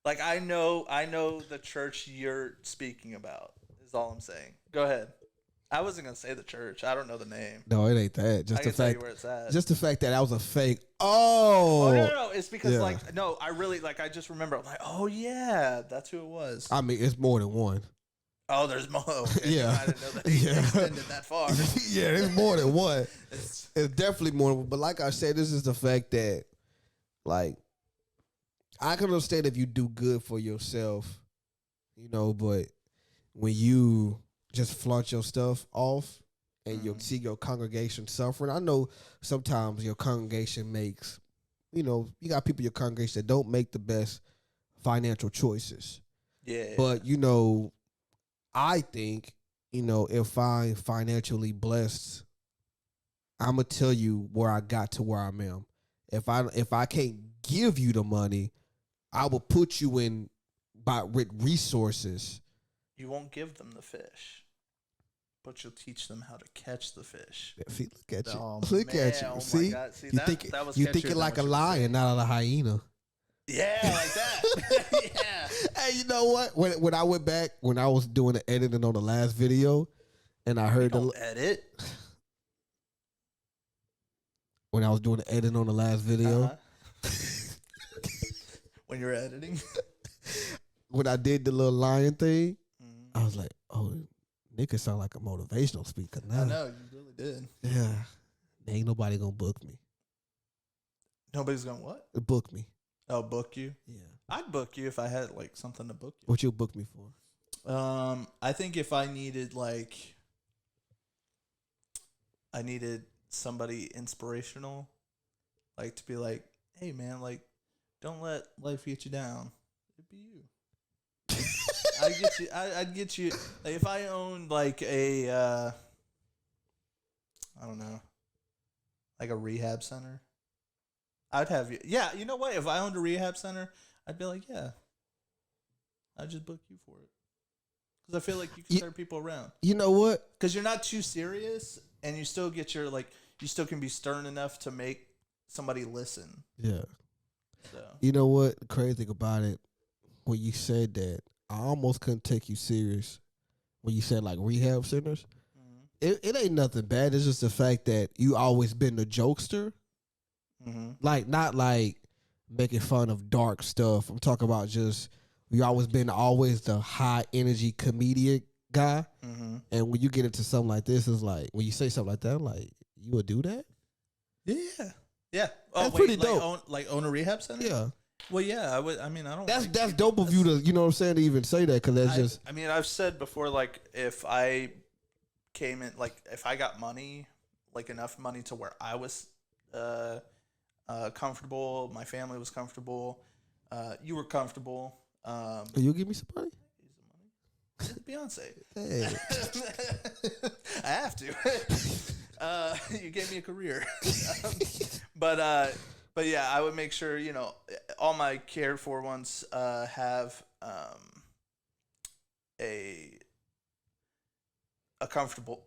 Like I know the church you're speaking about is all I'm saying. Go ahead. I wasn't gonna say the church. I don't know the name. No, it ain't that. I Just can the tell you fact, where it's at. just the fact that was a fake. Oh Oh, no. It's because Yeah. like no, I really like. I just remember. I'm like, oh yeah, that's who it was. I mean, it's more than one. Oh, there's more. Okay. Yeah. I didn't know that they Yeah. extended that far. Yeah, it's more than one. It's- It's definitely more. But like I said, this is the fact that, like, I can understand if you do good for yourself, you know, but when you just flaunt your stuff off and you see your congregation suffering, I know sometimes your congregation makes, you know, you got people in your congregation that don't make the best financial choices. yeah. But, you know, I think, you know, if I'm financially blessed, I'm gonna tell you where I got to where I am. If I can't give you the money, I will put you in with resources. You won't give them the fish, but you'll teach them how to catch the fish. See, look at you. Oh, Look man. at you. Oh, my See, God. See, you that was you catchier thinking than like a what you were lion, saying. not a hyena. Yeah, like that. Yeah. Hey, you know what? When I went back, when I was doing the editing on the last video, and I heard Don't edit. when I was doing the editing on the last video, Uh-huh. When you're editing. when I did the little lion thing, Mhm. I was like, oh, nigga sound like a motivational speaker now. I know, you really did. Yeah. Ain't nobody gonna book me. Nobody's going, what? Book me. Oh, book you? Yeah. I'd book you if I had like something to book you. What you book me for? I think if I needed I needed somebody inspirational, like to be like, hey man, like don't let life get you down. It'd be you. I'd get you. Like, if I owned like a, I don't know, like a rehab center, I'd have you. Yeah, you know what? If I owned a rehab center, I'd be like, yeah, I'd just book you for it. Because I feel like you can turn people around. You know what? Because you're not too serious, and you still get your you still can be stern enough to make somebody listen. Yeah. So You know what? The crazy thing about it, when you said that, I almost couldn't take you serious when you said like rehab centers. It ain't nothing bad. It's just the fact that you always been the jokester. Like, not like making fun of dark stuff. I'm talking about just you always been the high energy comedian guy. And when you get into something like this, it's like when you say something like that, I'm like, you would do that? yeah. Oh, That's pretty dope. Own a rehab center. Yeah. Well, yeah. I would. I mean, I don't. That's dope of you to, you know what I'm saying, to even say that, because that's just. I mean, I've said before, like, if I came in, like, if I got money, like enough money to where I was comfortable, my family was comfortable, you were comfortable. You give me some money? Beyonce. Hey. I have to. You gave me a career. But yeah, I would make sure, you know, all my cared for ones have a comfortable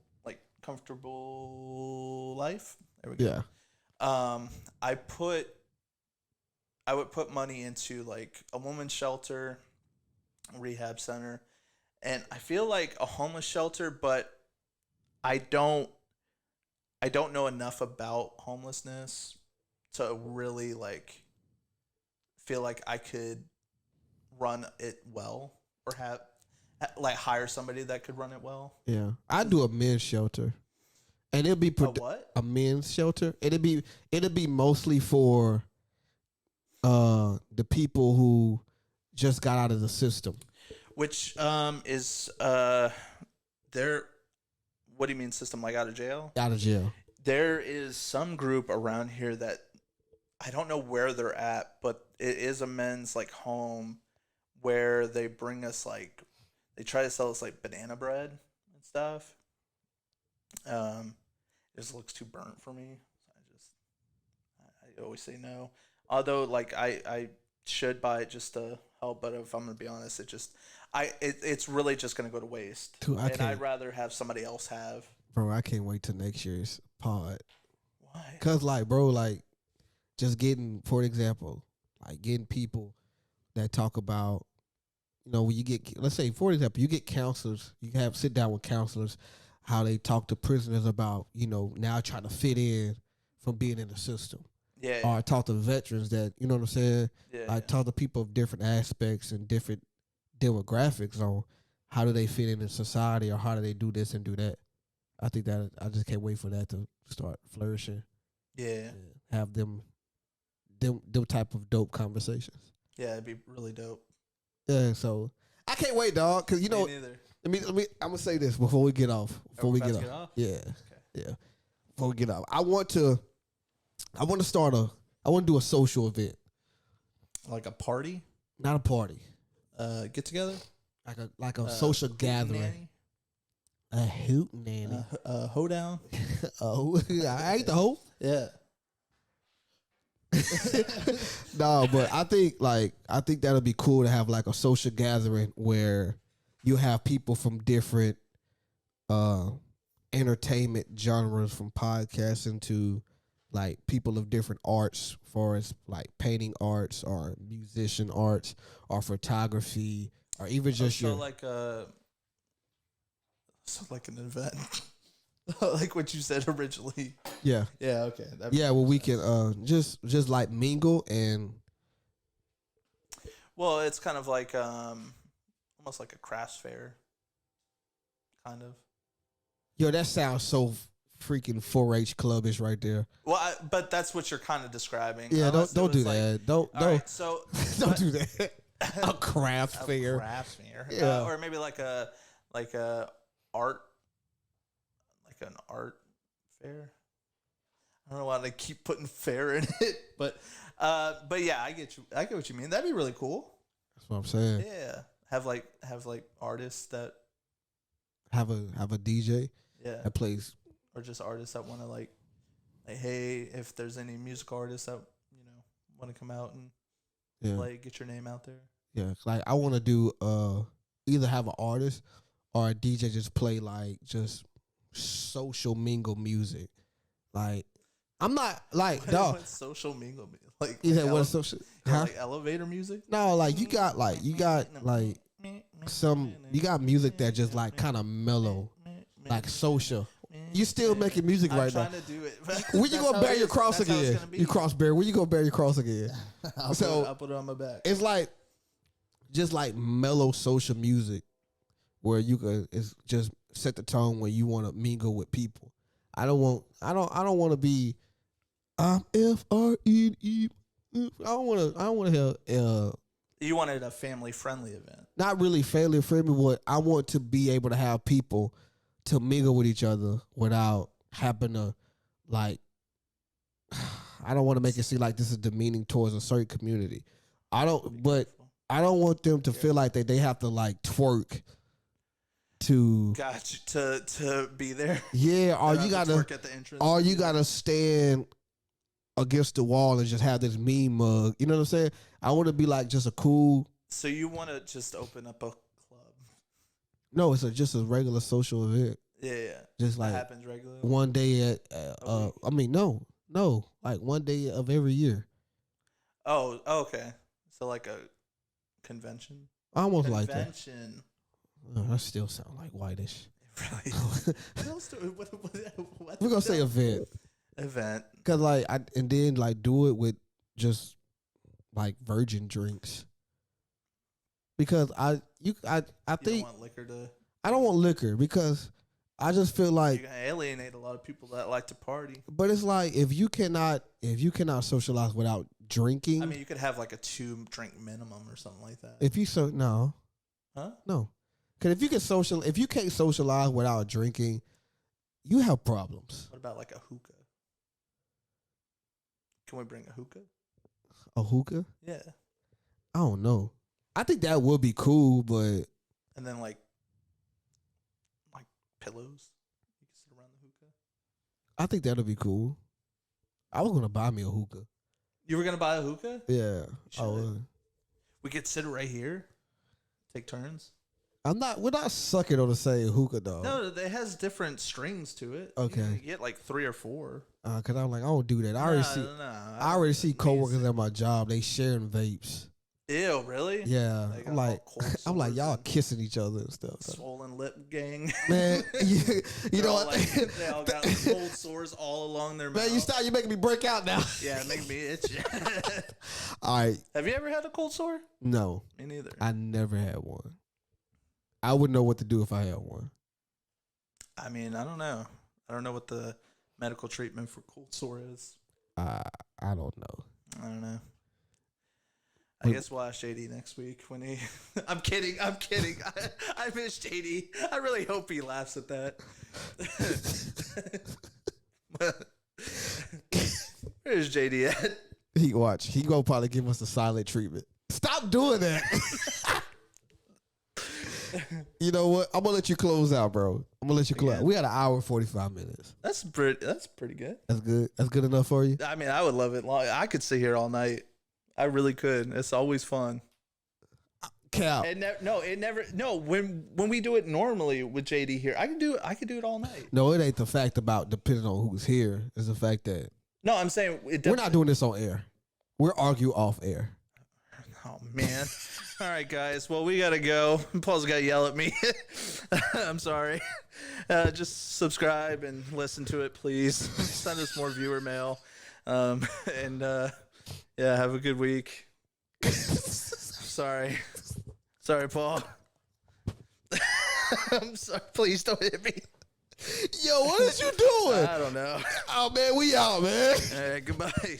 life. There we go. I would put money into like a women's shelter, rehab center, and I feel like a homeless shelter, but I don't know enough about homelessness to really like feel like I could run it well or have like hire somebody that could run it well. Yeah, I do a men's shelter, and it'll be a men's shelter. It'll be mostly for the people who just got out of the system. Which is there. What do you mean system? Like out of jail? Out of jail. There is some group around here that I don't know where they're at, but it is a men's like home where they bring us like they try to sell us like banana bread and stuff. It just looks too burnt for me. I always say no. Although like I should buy it just to help, but if I'm gonna be honest, it's really just gonna go to waste. Dude, I'd rather have somebody else have. Bro, I can't wait till next year's pod. Why? Cause like, bro, like just getting, for example, like getting people that talk about, you know, when you get, let's say, for example, you get counselors, you have sit down with counselors, how they talk to prisoners about, you know, now trying to fit in from being in the system. Yeah. Or talk to veterans that, you know what I'm saying? Yeah. Like talk to people of different aspects and different demographics on how do they fit in society or how do they do this and do that. I think that I just can't wait for that to start flourishing. Yeah. Have them type of dope conversations. Yeah, it'd be really dope. Yeah, so I can't wait, dog. Cause you know, Me neither. let me. I'm gonna say this before we get off. Before we get off. Get off. Yeah, Okay. yeah. Before we get off, I want to do a social event, Like a party, not a party, get together, like a social gathering. A hoot nanny. hoedown. Oh, I ain't the hoe. Yeah. No, but I think that'll be cool to have like a social gathering where you have people from different entertainment genres, from podcasting to like people of different arts, for as like painting arts or musician arts or photography or even just your like an event. Like what you said originally. yeah. Yeah, okay. Yeah, well, we can just like mingle and. Well, it's kind of like almost like a crafts fair, kind of. Yo, that sounds so freaking 4-H clubbish right there. Well, but that's what you're kind of describing. Yeah, Unless don't it do was like, that. Don't. Right, so Don't do that. A craft fair. Crafts fair. Yeah. Or maybe like a art, like an art fair. I don't know why they keep putting fair in it, but yeah, I get you. I get what you mean. That'd be really cool. That's what I'm saying. Yeah, have like artists that Have a DJ that plays, or just artists that want to like, hey, if there's any music artists that want to come out and play, get your name out there. Yeah, like I want to do either have an artist or a DJ just play like just social mingle music. Like I'm not like dog. What social mingle music? Like What social? Like elevator music? No, like you got music that just like kind of mellow, like social. You still making music right now. I'm trying to do it. Where you gonna bury your cross again? You cross bury. Where you gonna bury your cross again? I'll put it on my back. It's like just like mellow social music where you could just set the tone when you want to mingle with people. I don't want to be FRNE. I don't want to have You wanted a family friendly event. Not really family friendly, but I want to be able to have people to mingle with each other without having to like. I don't want to make it seem like this is demeaning towards a certain community. I don't want them to feel like they have to like twerk to to be there. Yeah, or you gotta twerk at the entrance. Or you gotta stand against the wall and just have this meme mug. You know what I'm saying? I want to be like just a cool. So you want to just open up a club? No, it's just a regular social event. Yeah. Just like that happens regularly. one day at. I mean, no. No, like one day of every year. Oh, okay. So like a convention. Almost like that. Convention. Oh, that still sound like whitish. Really? What else what We're gonna say event. Event. Cause like and then like do it with just like virgin drinks. Because I You think don't want liquor to. I don't want liquor because I just feel like You're gonna alienate a lot of people that like to party. but it's like if you cannot socialize without drinking. I mean, you could have like a 2-drink minimum or something like that. If you no. Huh? No. Cause if you can't socialize without drinking, you have problems. What about like a hookah? Can we bring a hookah? A hookah? Yeah. I don't know. I think that would be cool, but And then like pillows. You can sit around the hookah. I think that'll be cool. I was gonna buy me a hookah. You were gonna buy a hookah? Yeah. I should. would. We could sit right here. Take turns. We're not sucking on the same hookah though. No, it has different strings to it. Okay. You get like 3 or 4. Cause I'm like, I don't do that. I already see coworkers at my job, they sharing vapes. Ew, really? Yeah. They got I'm like all cold I'm like, sores y'all and kissing each other and stuff. swollen lip gang. Man, you know what? They all got cold sores all along their mouth. Man, you making me break out now. Yeah, it makes me itch. All right. Have you ever had a cold sore? No. Me neither. I never had one. I wouldn't know what to do if I had one. I mean, I don't know. I don't know what the medical treatment for cold sore is. I don't know. I don't know. I guess we'll ask JD next week when he. I'm kidding. I miss JD. I really hope he laughs at that. Where's JD at? He gonna probably give us the silent treatment. Stop doing that. You know what? I'm gonna let you close out, bro. I'm gonna let you close out. We had an hour and 45 minutes. That's pretty good. That's good. That's good enough for you? I mean, I would love it. I could sit here all night. I really could. It's always fun. Cap. When we do it normally with JD here, I could do it all night. No, it ain't the fact about depending on who's here. It's the fact that No, I'm saying we're not doing this on air. We're argue off air. Oh man. All right, guys. Well, we gotta go. Paul's got to yell at me. I'm sorry. Just subscribe and listen to it, please. Send us more viewer mail. Yeah, have a good week. Sorry, Paul. I'm sorry. Please don't hit me. Yo, what is you doing? I don't know. Oh man, we out, man. All right, goodbye.